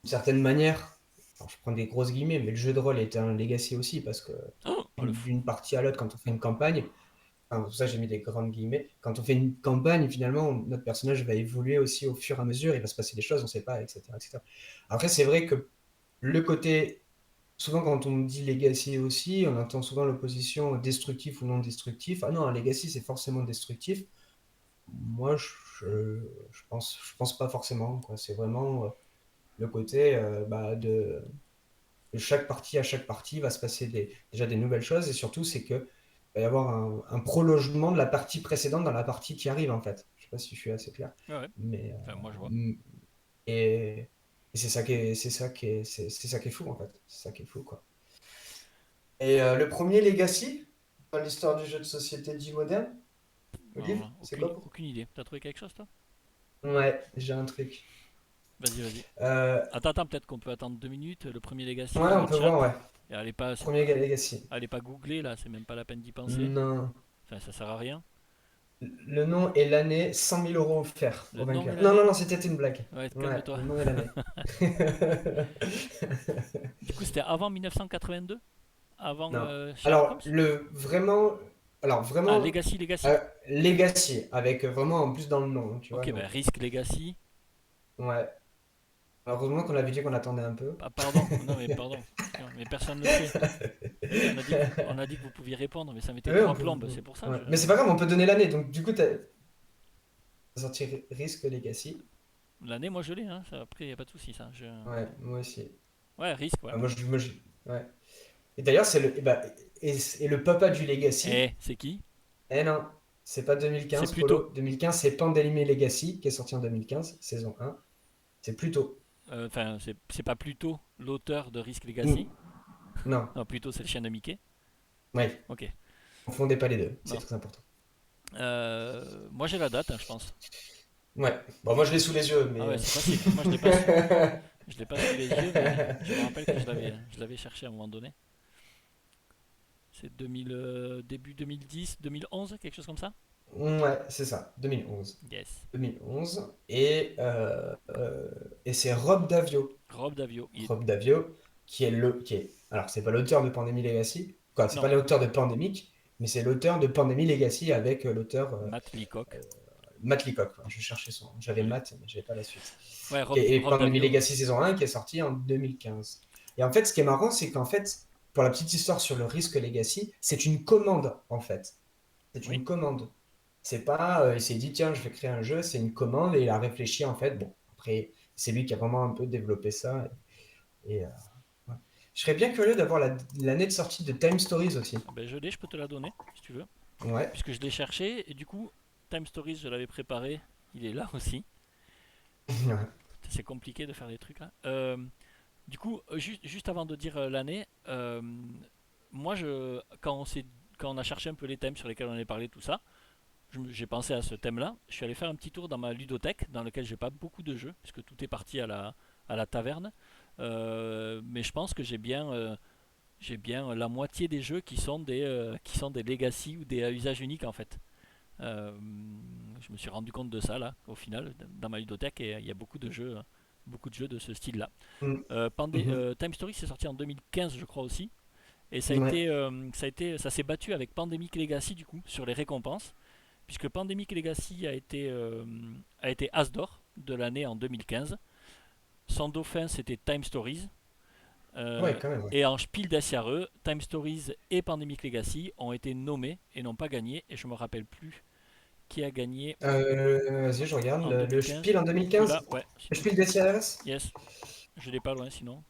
d'une certaine manière, alors je prends des grosses guillemets, mais le jeu de rôle est un legacy aussi, parce que Oh, le fou. d'une partie à l'autre, quand on fait une campagne, enfin, pour ça j'ai mis des grandes guillemets, quand on fait une campagne, finalement, notre personnage va évoluer aussi au fur et à mesure, il va se passer des choses, on ne sait pas, etc., etc. Après, c'est vrai que le côté, souvent quand on dit legacy aussi, on entend souvent l'opposition destructif ou non destructif. Ah non, un legacy, c'est forcément destructif. Moi, je pense pas forcément, quoi. C'est vraiment le côté bah, de chaque partie à chaque partie va se passer déjà des nouvelles choses et surtout c'est que va y avoir un prolongement de la partie précédente dans la partie qui arrive en fait. Je sais pas si je suis assez clair, Ouais, ouais. mais Enfin, moi, je vois. et, et c'est ça qui est fou en fait. C'est ça qui est fou quoi. Et le premier Legacy dans l'histoire du jeu de société dit moderne, Alors Olive, là, c'est quoi pour? aucune idée. T'as trouvé quelque chose, toi? Ouais, j'ai un truc. Vas-y. Euh, Attends, peut-être qu'on peut attendre 2 minutes. Le premier Legacy ouais, dans on le peut chat. voir, ouais. Et Premier Legacy. allez pas googler, là, c'est même pas la peine d'y penser. Non. Enfin, ça sert à rien. Le nom et l'année, 100 000 € offerts Le au nom et vainqueur. Non, non, l'année? non, c'était une blague. Ouais, Ouais, calme-toi. le nom et l'année. Du coup, c'était avant 1982? Avant Non. Sherlock Holmes? Alors, alors Ah, vraiment, Legacy. Legacy, avec vraiment en plus dans le nom, tu vois. Ok, ben Donc, Risk Legacy. ouais. Heureusement qu'on avait dit qu'on attendait un peu. Ah, pardon, non mais pardon. Putain, mais personne ne le fait. On a dit que vous pouviez répondre, mais ça mettait Oui, trois plombes, c'est pour ça. ouais. Mais c'est pas grave, on peut donner l'année. Donc, du coup, t'as sorti Risk Legacy. L'année, moi je l'ai, hein. Après, il n'y a pas de souci, ça. Ouais, moi aussi. Ouais, Risk, ouais. Ah, ouais. Et d'ailleurs, c'est et le papa du Legacy. C'est qui? Eh non, c'est pas C'est 2015, plutôt. Polo. 2015, c'est Pandemic Legacy, qui est sorti en 2015, saison 1. C'est plus tôt. Enfin, c'est pas plutôt l'auteur de Risk Legacy? Mm. Non, Non, plutôt c'est le chien de Mickey. ouais, Ok. confondez pas les deux, c'est Non. très important. Moi j'ai la date, hein, je pense. Ouais, bon, moi je l'ai sous les yeux, Ah mais. ouais, c'est facile. Moi je l'ai pas sous les yeux, mais je me rappelle que je l'avais cherché à un moment donné. C'est 2000, début 2010, 2011, quelque chose comme ça? Ouais, c'est ça, 2011. Yes. 2011. Et c'est Rob Davio. Rob Davio. Rob Davio, alors, c'est pas l'auteur de Pandemic Legacy, quoi, c'est Non, pas l'auteur de Pandemic, mais c'est l'auteur de Pandemic Legacy avec l'auteur Matt Leacock. Matt Leacock. Quoi. Je cherchais son. J'avais Je l'ai. Matt, mais j'avais pas la suite. Ouais, Et Rob Pandemic Davio. Legacy saison 1 qui est sorti en 2015. Et en fait, ce qui est marrant, c'est qu'en fait, pour la petite histoire sur le Risk Legacy, c'est une commande, en fait. C'est Oui. une commande. C'est pas, il s'est dit, tiens, je vais créer un jeu, c'est une commande, et il a réfléchi, en fait. Bon, après, c'est lui qui a vraiment un peu développé ça. Et, ouais. Je serais bien curieux d'avoir l'année de sortie de Time Stories aussi. Ah ben, je l'ai, je peux te la donner, si tu veux. Ouais. Puisque je l'ai cherché, et du coup, Time Stories, je l'avais préparé. Il est là aussi. C'est compliqué de faire des trucs là. Du coup, juste avant de dire l'année, moi, quand on a cherché un peu les thèmes sur lesquels on avait parlé, tout ça, j'ai pensé à ce thème-là. Je suis allé faire un petit tour dans ma ludothèque, dans lequel j'ai pas beaucoup de jeux, puisque tout est parti à la taverne. Mais je pense que j'ai bien la moitié des jeux qui sont des legacy ou des usages uniques en fait. Euh, je me suis rendu compte de ça là, au final, dans ma ludothèque, et il y a beaucoup de jeux de ce style-là. Mm. Time Story c'est sorti en 2015 je crois aussi, et ça a Ouais. été, ça s'est battu avec Pandemic Legacy du coup sur les récompenses, puisque Pandemic Legacy a été As d'or de l'année en 2015. Son dauphin c'était Time Stories. Ouais, quand même, ouais. Et en Spiel des Jahres, Time Stories et Pandemic Legacy ont été nommés et n'ont pas gagné. Et je me rappelle plus qui a gagné Vas-y, je regarde. en Le 2015. Spiel en Tu 2015. l'as? Ouais. Le Spiel des CRS. Yes. Je l'ai pas loin sinon.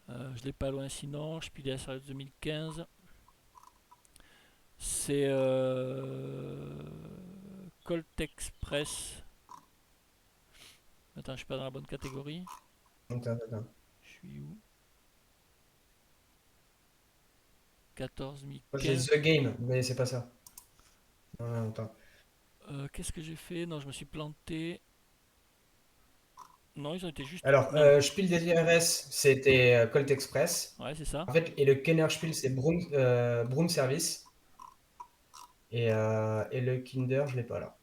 Je l'ai pas loin sinon. Spiel des Jahres 2015. C'est Colt Express. Attends, je suis pas dans la bonne catégorie. Attends, attends. Je suis où? 14 Moi, j'ai 2015. The Game, mais c'est pas ça. Non, non, attends. Qu'est-ce que j'ai fait? Non, je me suis planté. Non, ils ont été juste. Alors, Non. Spiel des CRS, c'était Colt Express. Ouais, c'est ça. En fait, et le Kennerspiel, c'est Broom Service. Et le Kinder, je l'ai pas là.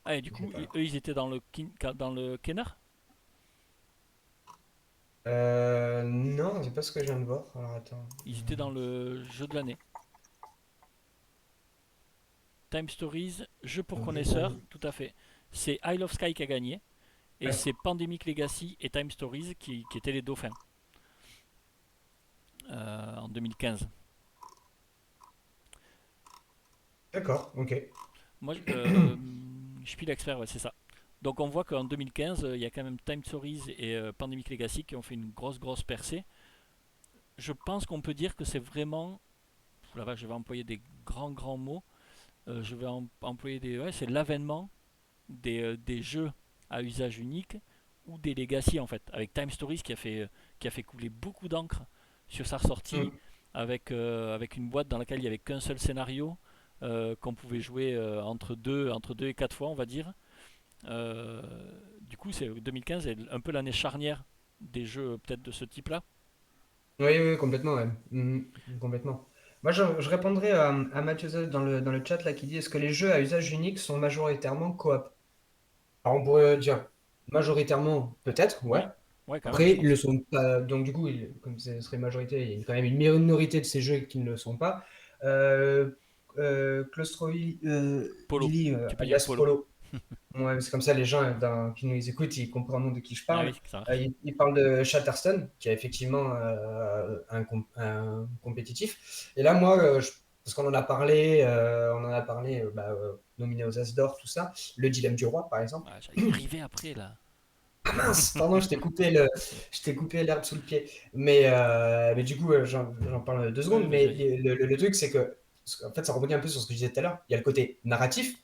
Ah, et du Je l'ai coup, pas là. eux, ils étaient dans le Kenner. Non, c'est pas ce que je viens de voir. Alors, attends. Ils étaient dans le jeu de l'année. Time Stories, jeu pour connaisseurs, tout à fait. C'est Isle of Sky qui a gagné. Et Ouais, c'est Pandemic Legacy et Time Stories qui étaient les dauphins en 2015. d'accord, ok. Moi, Spiel Expert, ouais, c'est ça. Donc on voit qu'en 2015, il y a quand même Time Stories et Pandemic Legacy qui ont fait une grosse, grosse percée. Je pense qu'on peut dire que c'est vraiment. La vache, je vais employer des grands, grands mots. Je vais employer des. Ouais, c'est l'avènement des jeux à usage unique ou des legacy en fait, avec Time Stories qui a fait couler beaucoup d'encre sur sa sortie, Hmm. avec une boîte dans laquelle il n'y avait qu'un seul scénario, qu'on pouvait jouer entre deux et quatre fois, on va dire. Euh, du coup, 2015 est un peu l'année charnière des jeux peut-être de ce type-là. Oui, oui, oui, complètement, ouais. Complètement. Moi, je répondrais à Mathieu Zell dans le chat là, qui dit est-ce que les jeux à usage unique sont majoritairement coop? Alors, on pourrait dire majoritairement, peut-être, ouais. Oui, ouais, quand même, Après, je ils le pense. sont pas. Donc, du coup, comme ce serait majorité, il y a quand même une minorité de ces jeux qui ne le sont pas. Euh, Polo, Billy, tu peux dire alias Polo. Polo. Ouais, c'est comme ça, les gens qui nous écoutent, ils comprennent de qui je Ah parle. oui, ça marche. Il parle de Chatterston, qui est effectivement un compétitif. Et là, moi, parce qu'on en a parlé, nominé aux As d'Or, tout ça, le dilemme du roi, par exemple. Ah, j'allais y arriver après là. Ah mince, pardon, je t'ai coupé l'herbe sous le pied. Mais du coup, j'en parle 2 secondes. Oui, vas-y, Mais vas-y. le truc, c'est que, en fait, ça rebondit un peu sur ce que je disais tout à l'heure. Il y a le côté narratif,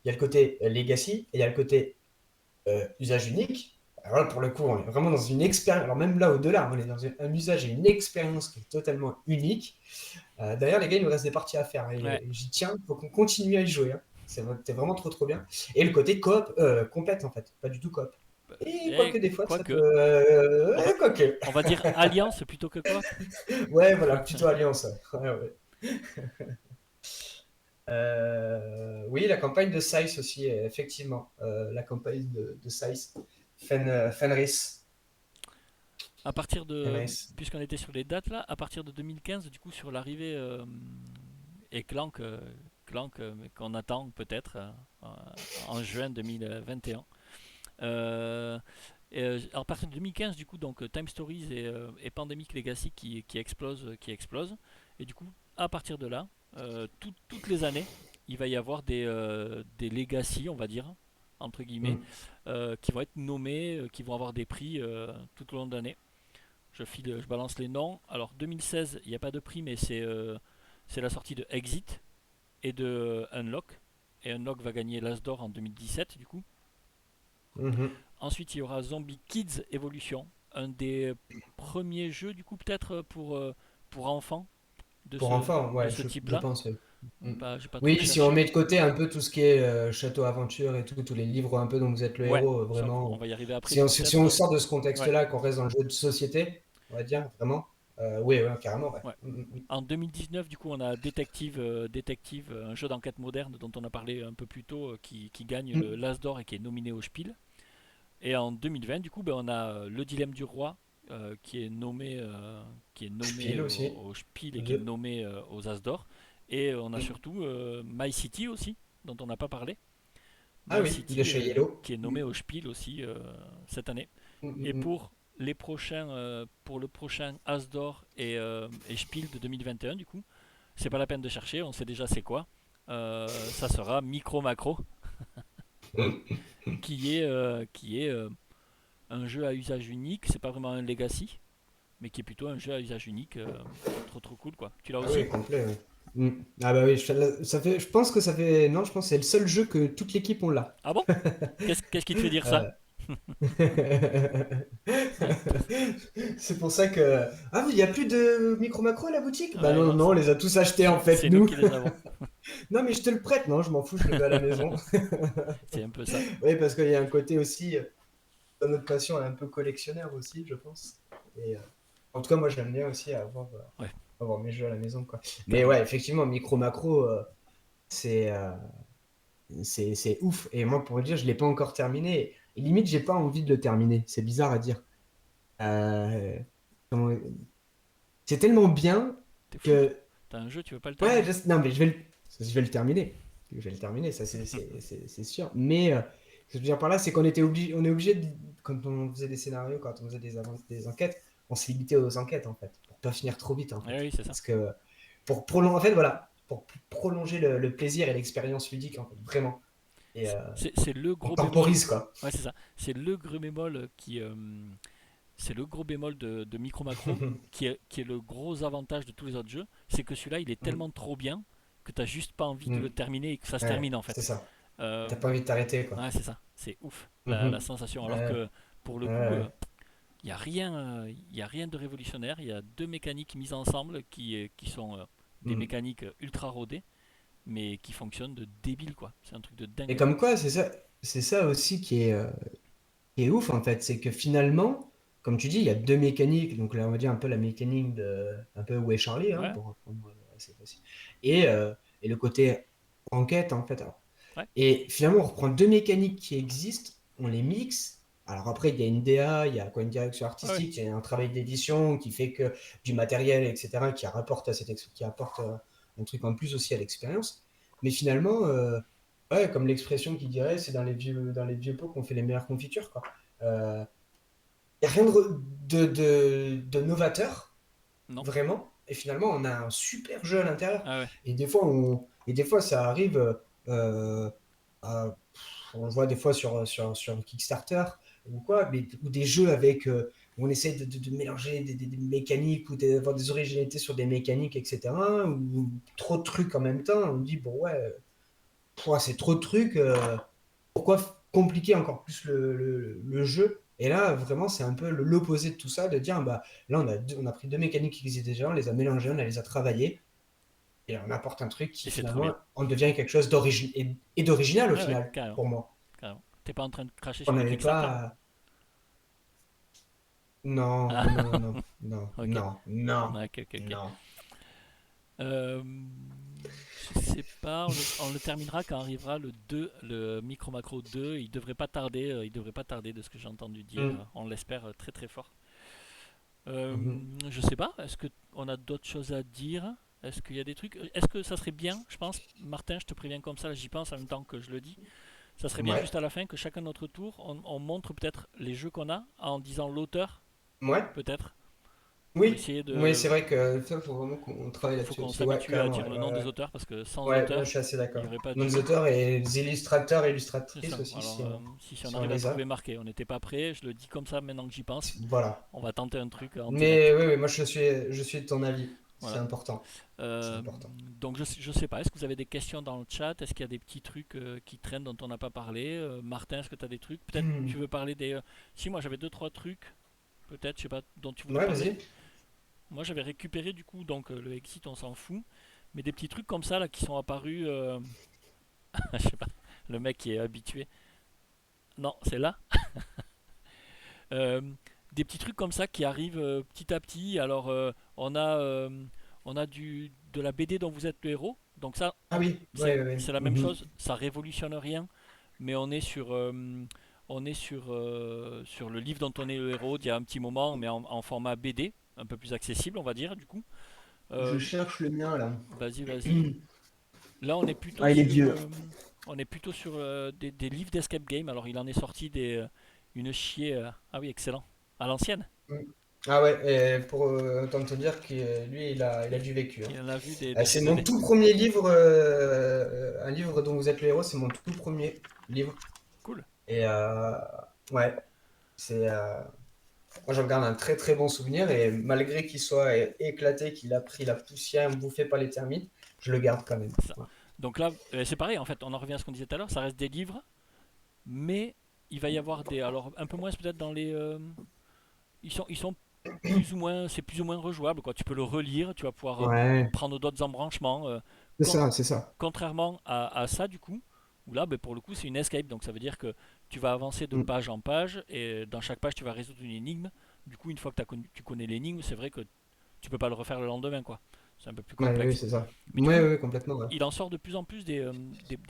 il y a le côté legacy, et il y a le côté usage unique. Alors là, pour le coup, on est vraiment dans une expérience. Alors même là, au-delà, on est dans un usage et une expérience qui est totalement unique. D'ailleurs, les gars, il nous reste des parties à faire. Ouais. Et j'y tiens, il faut qu'on continue à y jouer. Hein. C'était vraiment trop, trop bien. Et le côté coop, complète, en fait. Pas du tout coop. Et Et quoique des fois, ça peut... quoique, on va, quoique. on va dire alliance plutôt que coop. Ouais, voilà, plutôt alliance. Ouais, ouais. Oui, la campagne de Size aussi, effectivement. La campagne de Size. Fenris. À partir de, Fenris. puisqu'on était sur les dates là, à partir de 2015, du coup, sur l'arrivée et Clank, mais qu'on attend peut-être en juin 2021. À partir de 2015, du coup, donc Time Stories et Pandemic Legacy qui explosent. Et du coup, à partir de là, toutes les années, il va y avoir des legacy, on va dire, entre guillemets, Mm. qui vont être nommés, qui vont avoir des prix tout au long de l'année. Je balance les noms. Alors 2016, il n'y a pas de prix, mais c'est la sortie de Exit et de Unlock. Et Unlock va gagner l'As d'or en 2017, du coup. Mhm. Ensuite, il y aura Zombie Kids Evolution, un des premiers jeux, du coup, peut-être pour enfants de Pour ce, enfants, de ouais, ce je type-là. pense. Oui. Mm. J'ai pas trop Oui, si on cherché. met de côté un peu tout ce qui est château aventure et tout, tous les livres un peu dont vous êtes le Ouais, héros, ça, on vraiment. va y arriver après, Si mais on, si peut-être. on sort de ce Ouais, contexte-là, qu'on reste dans le jeu de société, on va dire, vraiment, oui, ouais, carrément, ouais. ouais. Oui. En 2019, du coup, on a Détective, un jeu d'enquête moderne dont on a parlé un peu plus tôt, qui gagne le Mm. l'As d'or et qui est nominé au Spiel. Et en 2020, du coup, ben, on a Le Dilemme du Roi, qui est nommé Spiel aussi. au Spiel et qui est Le- nommé aux As d'or. Et on a Mm. surtout My City aussi, dont on n'a pas parlé. Ah My oui, de City, chez Yellow. qui est Mm. nommé au Spiel aussi cette année. Mm, Et mm, pour le prochain As d'or et Spiel de 2021, du coup, c'est pas la peine de chercher, on sait déjà c'est quoi. Ça sera Micro Macro, mm. qui est un jeu à usage unique. C'est pas vraiment un legacy, mais qui est plutôt un jeu à usage unique. Trop trop cool quoi. Tu l'as Ah aussi? oui, complet, ouais. Mm. Ah bah oui, ça fait, je pense que ça fait... Non, je pense que c'est le seul jeu que toute l'équipe on l'a. Ah bon? Qu'est-ce qui te fait dire ça? Euh, C'est pour ça que... Ah, mais il n'y a plus de micro-macro à la boutique? Bah Ouais, non, non, non, non, on les a tous achetés en fait, c'est nous nous. qui les avons. Non, mais je te le prête, non, je m'en fous, je le veux à la maison. C'est un peu ça. Oui, parce qu'il y a un côté aussi, dans notre passion, un peu collectionneur aussi, je pense. Et, en tout cas, moi, j'aime bien aussi Ouais, avoir mes jeux à la maison, quoi. Mais carrément. ouais, effectivement, micro-macro, c'est c'est ouf. Et moi, pour le dire, je ne l'ai pas encore terminé. Et limite, j'ai pas envie de le terminer. C'est bizarre à dire. Euh, comment- C'est tellement bien T'es fou. que... T'as un jeu, tu veux pas le Ouais, terminer? non, mais je vais le terminer. Je vais le terminer, ça c'est sûr. Mais ce que je veux dire par là, c'est on est obligé, quand on faisait des scénarios, quand on faisait des enquêtes, on se limitait aux enquêtes en fait, pour pas finir trop vite en Ouais, fait. oui, c'est ça. Parce que pour prolonger, en fait, voilà, pour prolonger le plaisir et l'expérience ludique en fait, vraiment. Et C'est le on gros bémol. temporise quoi. Ouais, c'est ça. C'est le gros bémol c'est le gros bémol de Micro Macro, qui est le gros avantage de tous les autres jeux. C'est que celui-là, il est Mm, tellement trop bien que t'as juste pas envie de mm. le terminer et que ça se Ouais, termine en c'est fait. ça. Euh, T'as pas envie de t'arrêter quoi. ouais, c'est ça. C'est ouf la Mhm. sensation. Alors Ouais, que pour le coup, ouais, il y a rien de révolutionnaire. Il y a deux mécaniques mises ensemble qui sont des ouais. mécaniques ultra rodées, mais qui fonctionnent de débile quoi. C'est un truc de Et dingue. comme quoi, c'est ça aussi qui est ouf en fait, c'est que finalement, comme tu dis, il y a deux mécaniques. Donc là, on va dire un peu la mécanique de un peu Où est Charlie, hein, Ouais, pour reprendre assez facile. Et le côté enquête en fait. Alors. ouais, Et finalement, on reprend deux mécaniques qui existent, on les mixe. Alors après, il y a une DA, il y a quoi, une direction ouais, ouais. artistique, il y a un travail d'édition qui fait que du matériel, etc., qui apporte un truc en plus aussi à l'expérience. Mais finalement, ouais, comme l'expression qui dirait, c'est dans les vieux pots qu'on fait les meilleures confitures, quoi. Il n'y a rien de novateur, Non. vraiment. Et finalement, on a un super jeu à l'intérieur. Ah ouais. Et des fois, ça arrive. Euh, on le voit des fois sur Kickstarter ou quoi, mais, ou des jeux avec où on essaie de mélanger des mécaniques ou d'avoir des originalités sur des mécaniques, etc. Ou trop de trucs en même temps. On dit, bon, ouais, c'est trop de trucs. Pourquoi compliquer encore plus le jeu. Et là, vraiment, c'est un peu l'opposé de tout ça, de dire, bah, là, on a pris deux mécaniques qui existaient déjà, on les a mélangées, on les a travaillées, et on apporte un truc Et qui c'est trop finalement bien. en devient quelque chose et d'original au Ouais, ouais, final, carrément. pour moi. Carrément. T'es pas en train de cracher On sur du n'avait Kickstarter? pas. Non, Ah, non, non, non, ok. non, non, Ok, ok, ok. non. Euh, je sais pas, on le terminera quand arrivera le 2, le Micro Macro 2. Il devrait pas tarder de ce que j'ai entendu dire. Mm, On l'espère très très fort. mhm. Je sais pas, est-ce que on a d'autres choses à dire? Est-ce qu'il y a des trucs? Est-ce que ça serait bien, je pense, Martin, je te préviens comme ça, j'y pense en même temps que je le dis. Ça serait bien Ouais, juste à la fin que chacun notre tour, on montre peut-être les jeux qu'on a en disant l'auteur, ouais, peut-être, pour oui, essayer oui, de. c'est vrai que ça, faut vraiment qu'on travaille Faut là-dessus qu'on aussi. Ouais, s'habitue à carrément, dire ouais, le nom ouais, des ouais. auteurs parce que sans Ouais, là, je auteur, suis assez il n'y d'accord. aurait pas de Nos jeu. auteurs et les illustrateurs et C'est illustratrices ça. aussi, Alors, si on si on arrive à les trouver a. marqué, on n'était pas prêt, je le dis comme ça maintenant que j'y pense. Voilà. On va tenter un truc en Mais direct. oui, oui, moi je suis de ton avis. C'est Voilà. important. C'est Euh, important. donc je sais pas, est-ce que vous avez des questions dans le chat? Est-ce qu'il y a des petits trucs qui traînent dont on n'a pas parlé? Martin, est-ce que tu as des trucs? Peut-être tu Hmm. veux parler des. Si moi j'avais deux trois trucs, peut-être, je sais pas, dont tu voulais Ouais, parler. vas-y. Moi j'avais récupéré du coup, donc le exit on s'en fout, mais des petits trucs comme ça là qui sont apparus. Je sais pas, le mec qui est habitué. Non, c'est là. Euh, des petits trucs comme ça qui arrivent petit à petit. Alors on a de la BD dont vous êtes le héros. Donc ça, Ah oui, ouais, ouais, ouais. c'est la même Mhm. chose. Ça révolutionne rien, mais sur le livre dont on est le héros d'il y a un petit moment, mais en format BD, un peu plus accessible, on va dire du coup. Je Euh, cherche le mien là. Vas-y, vas-y. Là, Ah, il est vieux. on est plutôt sur des livres d'escape game. Alors, il en est sorti une chier. Ah oui, excellent. À l'ancienne. Mm. Ah ouais, et pour autant te dire que lui, il a du vécu, hein. Il en a vu des C'est choses mon années. tout premier livre, un livre dont vous êtes le héros, c'est mon tout premier livre. Cool. Et ouais, c'est, moi j'en garde un très très bon souvenir et malgré qu'il soit éclaté, qu'il a pris la poussière bouffée par les termites, je le garde quand même. Ça. Ouais. Donc là, c'est pareil en fait. On en revient à ce qu'on disait tout à l'heure. Ça reste des livres, mais il va y avoir des. Alors, un peu moins peut-être dans les. Ils sont plus ou moins. C'est plus ou moins rejouable, quoi. Tu peux le relire. Tu vas pouvoir Ouais, prendre d'autres embranchements. c'est Con- ça, c'est ça. Contrairement à ça, du coup, où là, ben, pour le coup, c'est une escape. Donc ça veut dire que tu vas avancer de Mm. page en page et dans chaque page, tu vas résoudre une énigme. Du coup, une fois que tu connais l'énigme, c'est vrai que tu peux pas le refaire le lendemain, quoi. C'est un peu plus Ouais, oui, complexe. c'est ça. Mais du Ouais, coup, ouais, complètement, ouais. il en sort de plus en plus des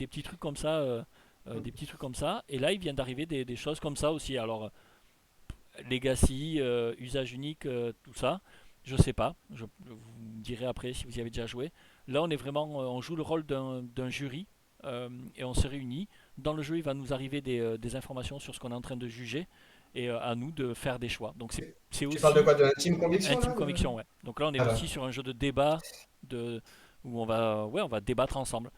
petits trucs comme ça. Des petits trucs comme ça. Et là, il vient d'arriver des choses comme ça aussi. Alors, Legacy, usage unique, tout ça. Je sais pas. Je vous dirai après si vous y avez déjà joué. Là, on est vraiment, on joue le rôle d'un jury et on se réunit. Dans le jeu, il va nous arriver des informations sur ce qu'on est en train de juger et à nous de faire des choix. Donc c'est Tu parles de aussi quoi? De l'intime conviction, intime là? conviction, ouais. Donc là, on est Ah aussi bah. sur un jeu de débat de, où on va débattre ensemble.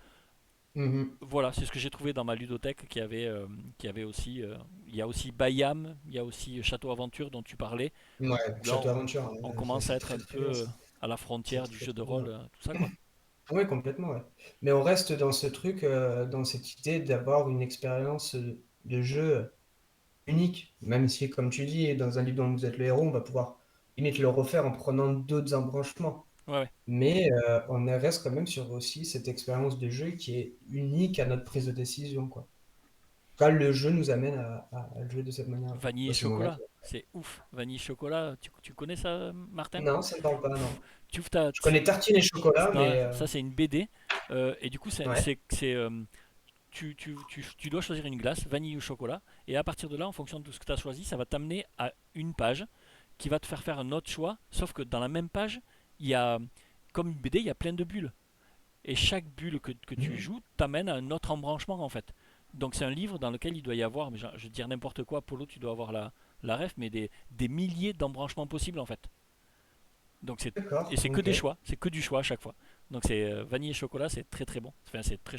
Mhm. Voilà, c'est ce que j'ai trouvé dans ma ludothèque qui avait aussi. Il y a aussi Bayam, il y a aussi Château Aventure dont tu parlais, Ouais, où là Château Aventure, on commence à c'est être très un très peu bien ça. à la C'est frontière du très jeu de très rôle, bien. tout ça quoi. Oui, complètement, ouais. Mais on reste dans ce truc, dans cette idée d'avoir une expérience de jeu unique. Même si, comme tu dis, dans un livre dont vous êtes le héros, on va pouvoir limite le refaire en prenant d'autres embranchements. Ouais, ouais. Mais reste quand même sur aussi cette expérience de jeu qui est unique à notre prise de décision, quoi. Quand le jeu nous amène à le jouer de cette manière-là. Vanille et Bah, c'est mon chocolat, avis. c'est ouf. Vanille et chocolat, tu connais ça, Martin? Non, ça ne parle pas, Pff, non. tu ouvres ta. Je connais Tartine et chocolat, Non, mais ça c'est une BD. Et du coup, ouais. tu dois choisir une glace, vanille ou chocolat. Et à partir de là, en fonction de ce que tu as choisi, ça va t'amener à une page qui va te faire faire un autre choix. Sauf que dans la même page, il y a, comme une BD, il y a plein de bulles. Et chaque bulle que tu Mhm. joues t'amène à un autre embranchement en fait. Donc c'est un livre dans lequel il doit y avoir, mais je vais dire n'importe quoi, Polo, tu dois avoir la ref, mais des milliers d'embranchements possibles en fait. Donc et D'accord, c'est que ok. des choix, c'est que du choix à chaque fois. Donc c'est vanille et chocolat, c'est très très bon. Enfin, c'est très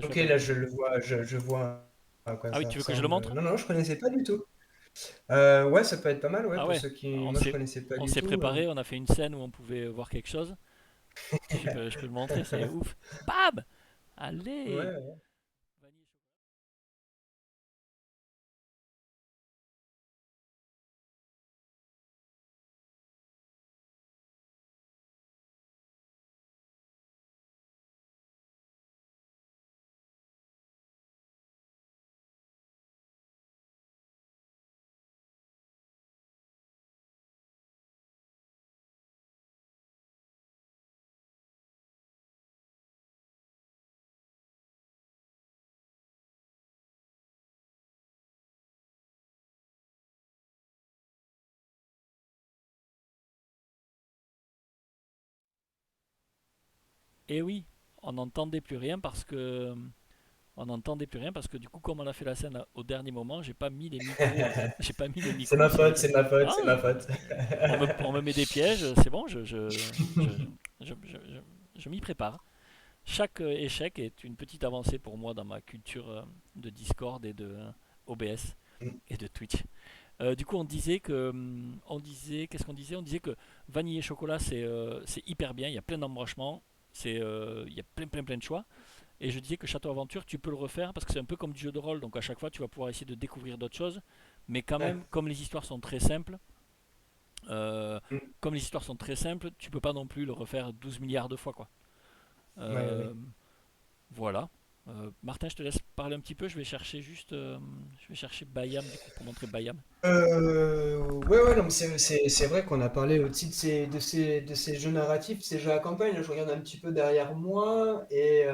Ok, chouette à là jouer. je le vois, je vois à quoi Ah oui, ça tu veux que je le ressemble. montre? Non, non, je connaissais pas du tout. Ouais, ça peut être pas mal, ouais, Ah pour ouais, ceux qui. on Moi, je s'est connaissais pas on du s'est tout. préparé, on a fait une scène où on pouvait voir quelque chose. Je peux le montrer, c'est ouf. Bam! Ouais, Allez! ouais. Et oui, on n'entendait plus rien parce que on n'entendait plus rien parce que du coup, comme on a fait la scène au dernier moment, j'ai pas mis les micros, j'ai pas mis les C'est micros ma sur faute, lesquels. c'est ma faute, Ah, c'est ma faute. on me met des pièges, c'est bon, je m'y prépare. Chaque échec est une petite avancée pour moi dans ma culture de Discord et de OBS et de Twitch. Du coup, qu'est-ce qu'on disait? On disait que vanille et chocolat c'est hyper bien. Il y a plein d'embranchements, il y a plein de choix. Et je disais que Château Aventure, tu peux le refaire parce que c'est un peu comme du jeu de rôle. Donc à chaque fois, tu vas pouvoir essayer de découvrir d'autres choses. Mais quand Ouais. même, comme les histoires sont très simples, tu peux pas non plus le refaire 12 milliards de fois, quoi. Ouais, Euh, ouais. voilà. Martin, je te laisse parler un petit peu. Je vais chercher Bayam du coup pour montrer Bayam. Ouais, ouais, non, mais c'est vrai qu'on a parlé aussi de ces jeux narratifs, ces jeux à campagne. Là, je regarde un petit peu derrière moi et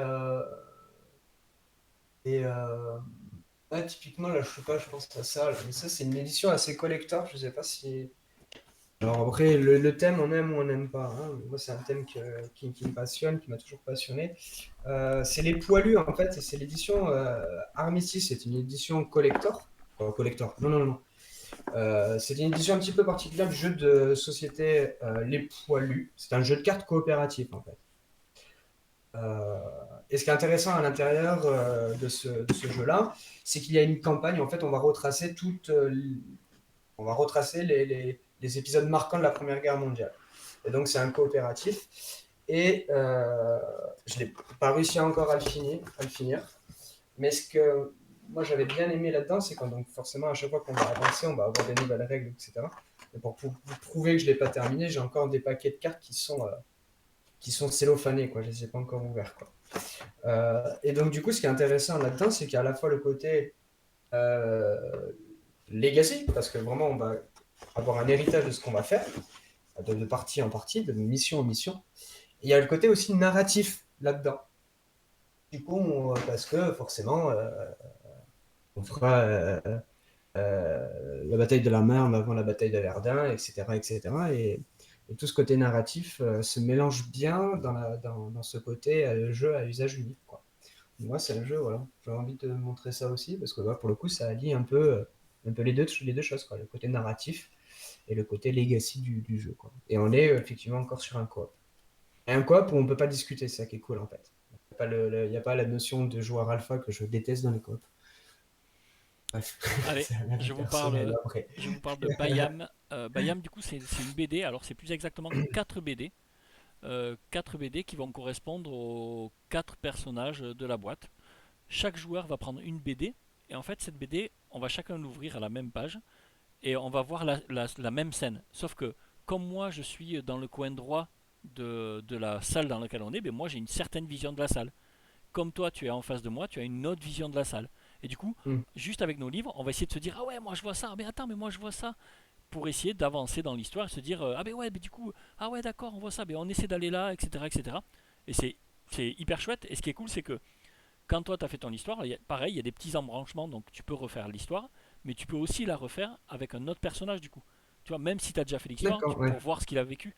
typiquement, là, je sais pas, je pense à ça. Là, mais ça, c'est une édition assez collector. Je sais pas si. Alors après, le thème, on aime ou on n'aime pas, hein. Moi, c'est un thème qui me passionne, qui m'a toujours passionné. C'est les poilus, en fait, et c'est l'édition Armistice. C'est une édition collector. Collector. Non, non, non. C'est une édition un petit peu particulière du jeu de société Les Poilus. C'est un jeu de cartes coopératif en fait. Euh, et ce qui est intéressant à l'intérieur de ce jeu-là, c'est qu'il y a une campagne. En fait, on va retracer les épisodes marquants de la Première Guerre mondiale. Et donc, c'est un coopératif. Et je n'ai pas réussi encore à le finir. Mais ce que moi j'avais bien aimé là-dedans, c'est quand donc forcément à chaque fois qu'on va avancer, on va avoir des nouvelles règles, etc. Et pour vous prouver que je ne l'ai pas terminé, j'ai encore des paquets de cartes qui sont cellophanés, quoi. Je ne les ai pas encore ouverts, quoi. Et donc du coup, ce qui est intéressant là-dedans, c'est qu'il y a à la fois le côté euh, legacy, parce que vraiment on va avoir un héritage de ce qu'on va faire, de partie en partie, de mission en mission. Et il y a le côté aussi narratif là-dedans. Du coup, parce que forcément, on fera la bataille de la Marne avant la bataille de Verdun, etc. etc. Et tout ce côté narratif se mélange bien dans ce côté jeu à usage unique, quoi. Moi, c'est un jeu, voilà. J'ai envie de montrer ça aussi, parce que pour le coup, ça allie un peu les deux choses, quoi. Le côté narratif et le côté legacy du jeu, quoi. Et on est effectivement encore sur un coop. Et un coop où on peut pas discuter, c'est ça qui est cool, en fait. Il n'y a pas la notion de joueur alpha que je déteste dans les coops. Bref, Allez, c'est un avis je vous personnel parle, après. je vous parle de Bayam. Bayam, du coup, c'est une BD. Alors, c'est plus exactement 4 BD. 4 BD qui vont correspondre aux 4 personnages de la boîte. Chaque joueur va prendre une BD. Et en fait, cette BD, on va chacun l'ouvrir à la même page. Et on va voir la même scène. Sauf que, comme moi, je suis dans le coin droit de la salle dans laquelle on est, ben moi, j'ai une certaine vision de la salle. Comme toi, tu es en face de moi, tu as une autre vision de la salle. Et du coup, Hmm. juste avec nos livres, on va essayer de se dire ah ouais, moi je vois ça, mais attends, mais moi je vois ça, pour essayer d'avancer dans l'histoire et se dire ah ben ouais, mais du coup, ah ouais, d'accord, on voit ça, mais on essaie d'aller là, etc. etc. Et c'est hyper chouette. Et ce qui est cool, c'est que quand toi tu as fait ton histoire, pareil, il y a des petits embranchements, donc tu peux refaire l'histoire, mais tu peux aussi la refaire avec un autre personnage du coup. Tu vois, même si tu as déjà fait l'histoire, D'accord, pour ouais. voir ce qu'il a vécu.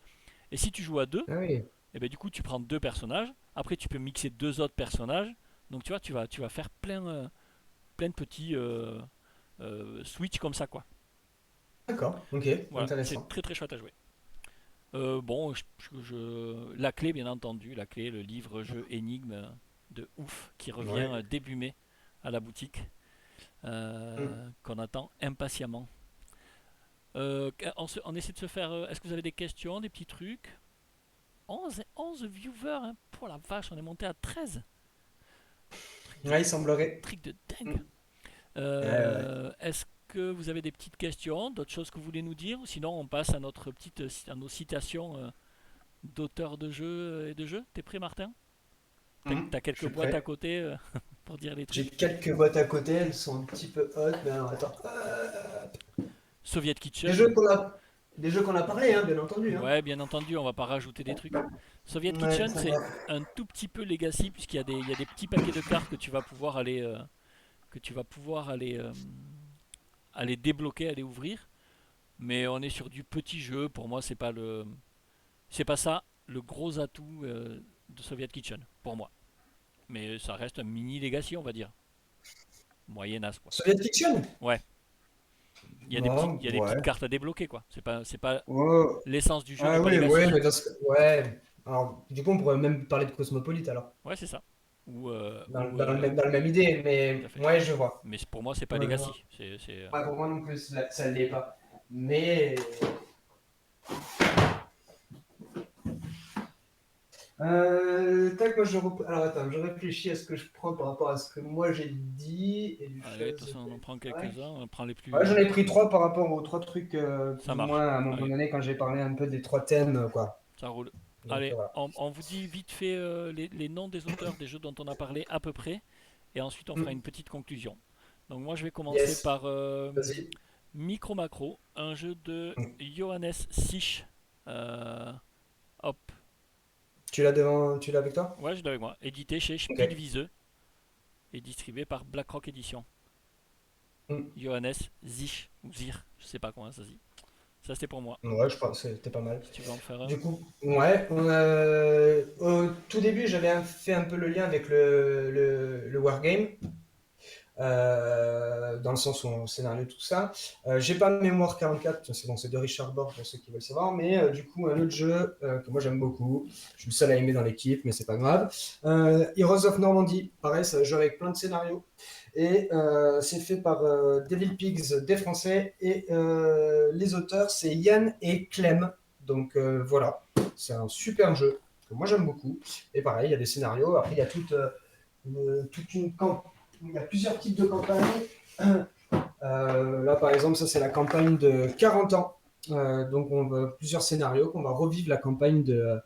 Et si tu joues à deux, Ah oui, et ben du coup tu prends deux personnages, après tu peux mixer deux autres personnages, donc tu vois, tu vas faire plein de petits switch comme ça, quoi. d'accord, ok, Voilà, c'est intéressant. très très chouette à jouer. Bon, la clé, bien entendu, la clé, le livre-jeu énigme de ouf qui revient Ouais. début mai à la boutique, Hmm. qu'on attend impatiemment. On essaie de se faire. Est-ce que vous avez des questions, des petits trucs? 11 viewers, hein. Pour la vache, on est monté à 13. Truc de, Ouais, il semblerait. truc de Hmm. dingue. Ouais, ouais, ouais. Est-ce que vous avez des petites questions, d'autres choses que vous voulez nous dire? Ou sinon, on passe à nos citations d'auteurs de jeux et de jeux. T'es prêt, Martin? T'as Je quelques suis boîtes à prêt. côté pour dire les J'ai trucs? quelques boîtes à côté, elles sont un petit peu hautes, mais alors attends. Soviet Des Kitchen. jeux qu'on a, des jeux qu'on a parlé, hein, bien entendu, hein. Ouais, bien entendu, on va pas rajouter des trucs. Soviet Ouais, Kitchen, ça c'est va. un tout petit peu legacy puisqu'il y a des petits paquets de cartes que tu vas pouvoir aller débloquer, aller ouvrir. Mais on est sur du petit jeu. Pour moi, c'est pas ça le gros atout. de Soviet Kitchen, pour moi. Mais ça reste un mini Legacy, on va dire. Moyennasse, quoi. Soviet Kitchen? Ouais, il Non, y a des petites ouais. cartes à débloquer, quoi. C'est pas Oh. l'essence du jeu n'est Ah pas oui, ouais, Legacy. mais ouais. Alors, du coup, on pourrait même parler de Cosmopolite alors, Ouais, c'est ça. dans le même idée, Tout à mais fait. ouais, je vois. Mais pour moi, c'est pas Ouais, je vois. Legacy. Ouais, pour moi non plus, ça ne l'est pas. Mais tac, alors attends, je réfléchis à ce que je prends par rapport à ce que moi j'ai dit et du Allez, de toute chose. façon, on en prend Tac. quelques-uns. On prend les Ouais, j'en plus. ai pris trois par rapport aux trois trucs Ça plus ou marche. moins à un moment Allez, donné quand j'ai parlé un peu des trois thèmes, quoi. ça roule. Donc Allez, voilà. on vous dit vite fait les noms des auteurs des jeux dont on a parlé à peu près. Et ensuite, on fera Hmm. une petite conclusion. Donc, moi, je vais commencer Yes, par vas-y. Micro Macro, un jeu de Hmm. Johannes Sich. Euh, hop, Tu l'as avec toi? ouais, je l'ai avec moi. Édité chez Ok. Spielwiese et distribué par BlackRock Edition. Hmm. Johannes Zich, ou Zir, je sais pas comment ça se dit. Ça, c'était pour moi. Ouais, je pense que c'était pas mal. Si tu veux en faire un. Du coup, ouais, au tout début, j'avais fait un peu le lien avec le Wargame. Dans le sens où on scénario tout ça. J'ai pas Mémoire 44, c'est bon, c'est de Richard Borg pour ceux qui veulent savoir, mais du coup un autre jeu que moi j'aime beaucoup, je suis le seul à aimer dans l'équipe, mais c'est pas grave. Heroes of Normandy, pareil, ça joue avec plein de scénarios, et c'est fait par Devil Pigs des Français, et les auteurs c'est Yann et Clem, donc voilà, c'est un super jeu que moi j'aime beaucoup, et pareil, il y a des scénarios, après il y a toute une campagne, il y a plusieurs types de campagnes. Là, par exemple, ça, c'est la campagne de 40 ans. Donc, on va plusieurs scénarios qu'on va revivre la campagne de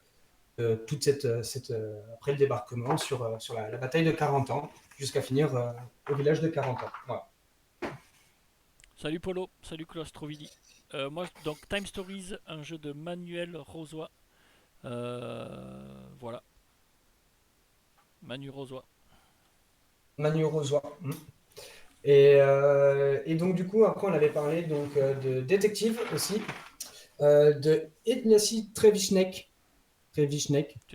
toute après le débarquement sur la bataille de 40 ans jusqu'à finir au village de 40 ans. Voilà. Salut Polo, salut Claustrovidi. Moi, donc Time Stories, un jeu de Manuel Rosoy. Voilà, Manu Rosoy. Manu Rosoy. Et donc, du coup, après, on avait parlé donc, de détective aussi, de Ignacy Trzewiczek, Tu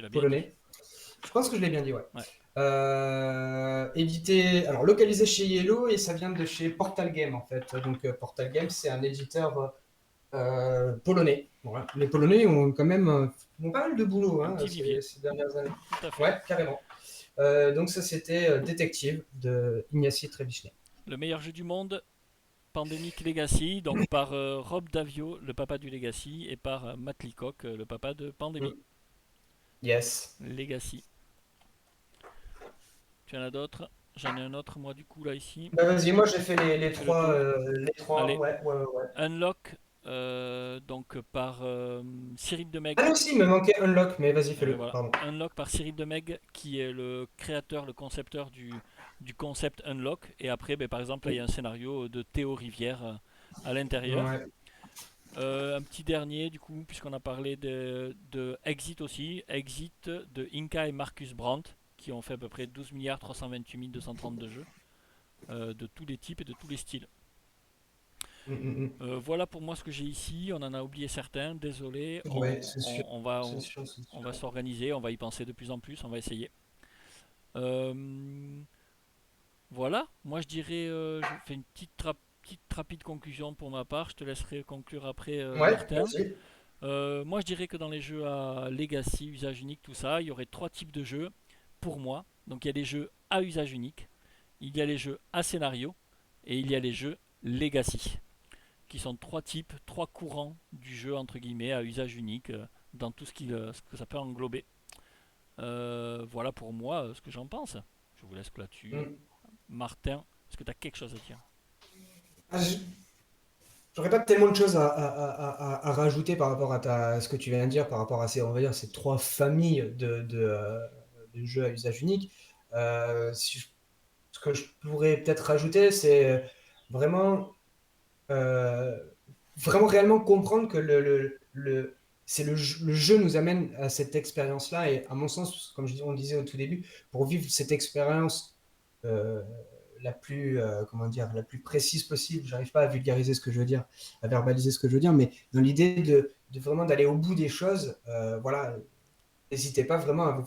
l'as bien dit. polonais. Je pense que je l'ai bien dit, ouais. Ouais. Édité, alors localisé chez Yellow et ça vient de chez Portal Game en fait. Donc Portal Game, c'est un éditeur polonais. Voilà. Les Polonais ont quand même ont pas mal de boulot Un petit vivier. ces dernières années. Tout à fait. Ouais, carrément. Donc ça c'était Détective de Ignacy Trzewiczek. Le meilleur jeu du monde, Pandemic Legacy, donc par Rob Davio, le papa du Legacy, et par Matt Leacock, le papa de Pandemic. Mm. Yes. Legacy. Tu en as d'autres? J'en ai un autre, moi, du coup, là, ici. Bah, vas-y, moi j'ai fait Tu fais le tour. les trois, Allez, ouais, ouais, ouais. Unlock, donc par Cyril Ah Demeg. non, si, il me manquait Unlock, mais vas-y, Et fais-le, voilà. pardon. Unlock par Cyril Demeg, qui est le créateur, le concepteur du concept Unlock. Et après, ben, par exemple, là, il y a un scénario de Théo Rivière à l'intérieur. Ouais. Un petit dernier, du coup, puisqu'on a parlé de Exit aussi. Exit de Inca et Marcus Brandt, qui ont fait à peu près 12 milliards 328 232 jeux, de tous les types et de tous les styles. Mm, mm, mm. Voilà pour moi ce que j'ai ici. On en a oublié certains, désolé. Ouais, c'est sûr, c'est On, sûr, c'est on sûr. va s'organiser, on va y penser de plus en plus, on va essayer. Euh, voilà, moi je dirais, je fais une petite rapide conclusion pour ma part. Je te laisserai conclure après, Ouais, Martin. vas-y. Moi je dirais que dans les jeux à Legacy, usage unique, tout ça, il y aurait trois types de jeux pour moi. Donc il y a les jeux à usage unique, il y a les jeux à scénario et il y a les jeux Legacy, qui sont trois types, trois courants du jeu entre guillemets à usage unique dans tout ce que ça peut englober. Voilà pour moi ce que j'en pense. Je vous laisse là-dessus. Mm. Martin, est-ce que tu as quelque chose à dire? Ah, j'aurais pas tellement de choses à rajouter par rapport à ce que tu viens de dire, par rapport à on va dire, ces trois familles de jeux à usage unique. Ce que je pourrais peut-être rajouter, c'est vraiment, euh, vraiment réellement comprendre que le jeu nous amène à cette expérience-là. Et à mon sens, comme on disait au tout début, pour vivre cette expérience euh, la plus, comment dire, la plus précise possible, j'arrive pas à vulgariser ce que je veux dire, à verbaliser ce que je veux dire, mais dans l'idée de vraiment d'aller au bout des choses, voilà, n'hésitez pas vraiment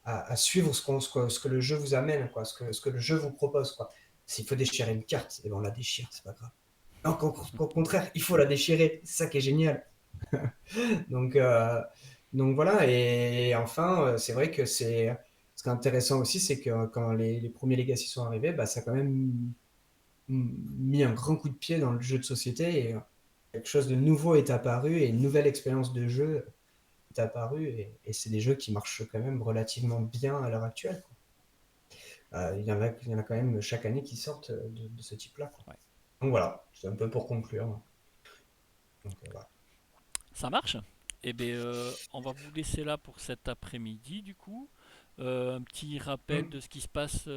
à suivre ce que le jeu vous amène, quoi, ce que le jeu vous propose, quoi. S'il faut déchirer une carte, et ben on la déchire, c'est pas grave. Donc, au contraire, il faut la déchirer, c'est ça qui est génial. Donc, euh, donc voilà, et enfin, c'est vrai que ce qui est intéressant aussi, c'est que quand les premiers Legacy sont arrivés, bah, ça a quand même mis un grand coup de pied dans le jeu de société et quelque chose de nouveau est apparu et une nouvelle expérience de jeu est apparue et c'est des jeux qui marchent quand même relativement bien à l'heure actuelle, quoi. Il y en a quand même chaque année qui sortent de ce type-là, quoi. Ouais. Donc voilà, c'est un peu pour conclure. Donc, voilà. Ça marche? Eh bien, on va vous laisser là pour cet après-midi, du coup. Un petit rappel Mm, de ce qui se passe,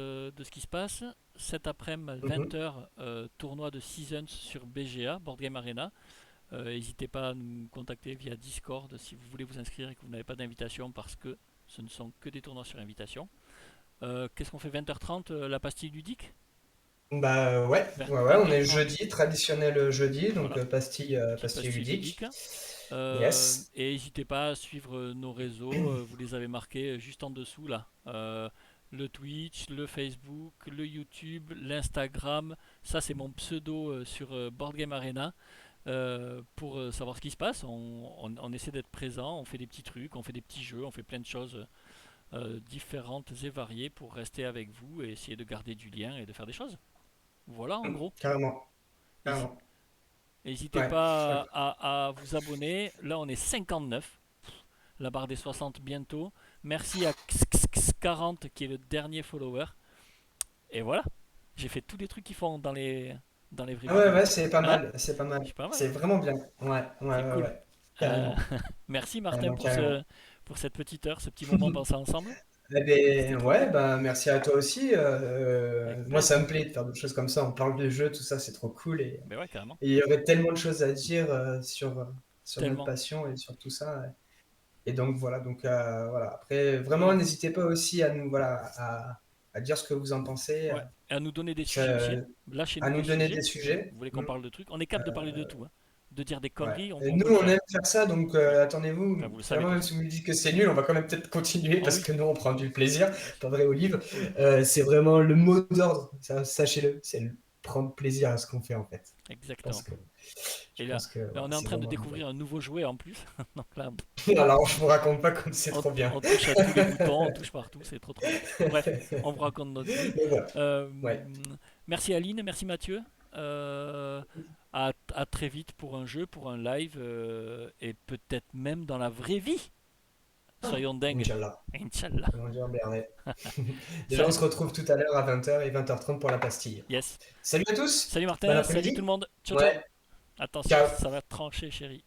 Cet après-midi, mhm. 20h, tournoi de Seasons sur BGA, Board Game Arena. N'hésitez pas à nous contacter via Discord si vous voulez vous inscrire et que vous n'avez pas d'invitation parce que ce ne sont que des tournois sur invitation. Qu'est-ce qu'on fait 20h30, la pastille ludique? Bah ouais, ouais, ouais, on est 20h30, jeudi, traditionnel jeudi, donc voilà, petite pastille pastille ludique. ludique. Yes. Et n'hésitez pas à suivre nos réseaux, vous les avez marqués juste en dessous là. Le Twitch, le Facebook, le YouTube, l'Instagram. Ça, c'est mon pseudo sur Board Game Arena. Pour savoir ce qui se passe, on essaie d'être présent, on fait des petits trucs, on fait des petits jeux, on fait plein de choses différentes et variées pour rester avec vous et essayer de garder du lien et de faire des choses. Voilà en gros. Carrément, Hési- carrément. N'hésitez Ouais, je suis pas d'accord. à vous abonner. Là, on est 59. La barre des 60 bientôt. Merci à XXX40 qui est le dernier follower. Et voilà, j'ai fait tous les trucs qu'ils font dans les vraies Ah ouais, vidéos. ouais, c'est pas Hein? mal, c'est pas Je mal. suis pas mal, C'est hein? vraiment bien. Ouais, ouais, C'est ouais, cool. ouais. Euh, Carrément, Merci Martin carrément, carrément. pour cette petite heure, ce petit moment passé ensemble. Eh C'était ben, trop ouais, cool. bah, merci à toi aussi. Avec Moi, ça plaisir. me plaît de faire des choses comme ça. On parle de jeux, tout ça, c'est trop cool. Mais ouais, carrément. Et il y aurait tellement de choses à dire sur notre Tellement. passion et sur tout ça. Et donc, voilà. Donc, voilà. Après, vraiment, Oui. n'hésitez pas aussi à nous, voilà, à dire ce que vous en pensez, Ouais. Et à nous donner des sujets aussi, hein. ça- à Lâchez-nous nous des donner des sujets. sujets. Vous voulez qu'on parle de trucs? On est capable de parler de tout, hein. De dire des Ouais. conneries, Et on nous, peut le on faire. aime faire ça, donc Oui. Enfin, attendez-vous. vous le savez Vraiment, même tous. si vous me dites que c'est nul, on va quand même peut-être continuer Oh parce oui, que nous, on prend du plaisir, pas vrai au livre. oui, C'est vraiment le mot d'ordre, sachez-le, c'est prendre plaisir à ce qu'on fait en fait. Je pense exactement. que, je Et là, pense que là, voilà, on est en c'est train de vraiment l'idée. découvrir un nouveau jouet en plus. Donc là, Alors, je vous raconte pas comme c'est trop bien. on touche à tous les boutons, on touche partout, c'est trop trop bien. Bref, on vous raconte notre vie. Donc voilà. Euh, Ouais. Merci Aline, merci Mathieu. Euh, à très vite pour un jeu, pour un live et peut-être même dans la vraie vie. Soyons dingues. Inch'Allah. Inch'Allah. Comment dire, Bernet. Déjà, on Salut. se retrouve tout à l'heure à 20h et 20h30 pour la pastille. Yes. Salut à tous. Salut Bon Martin, salut tout le après-midi. monde. Ciao ciao. Ouais. Attention, Ciao. ça va trancher chérie.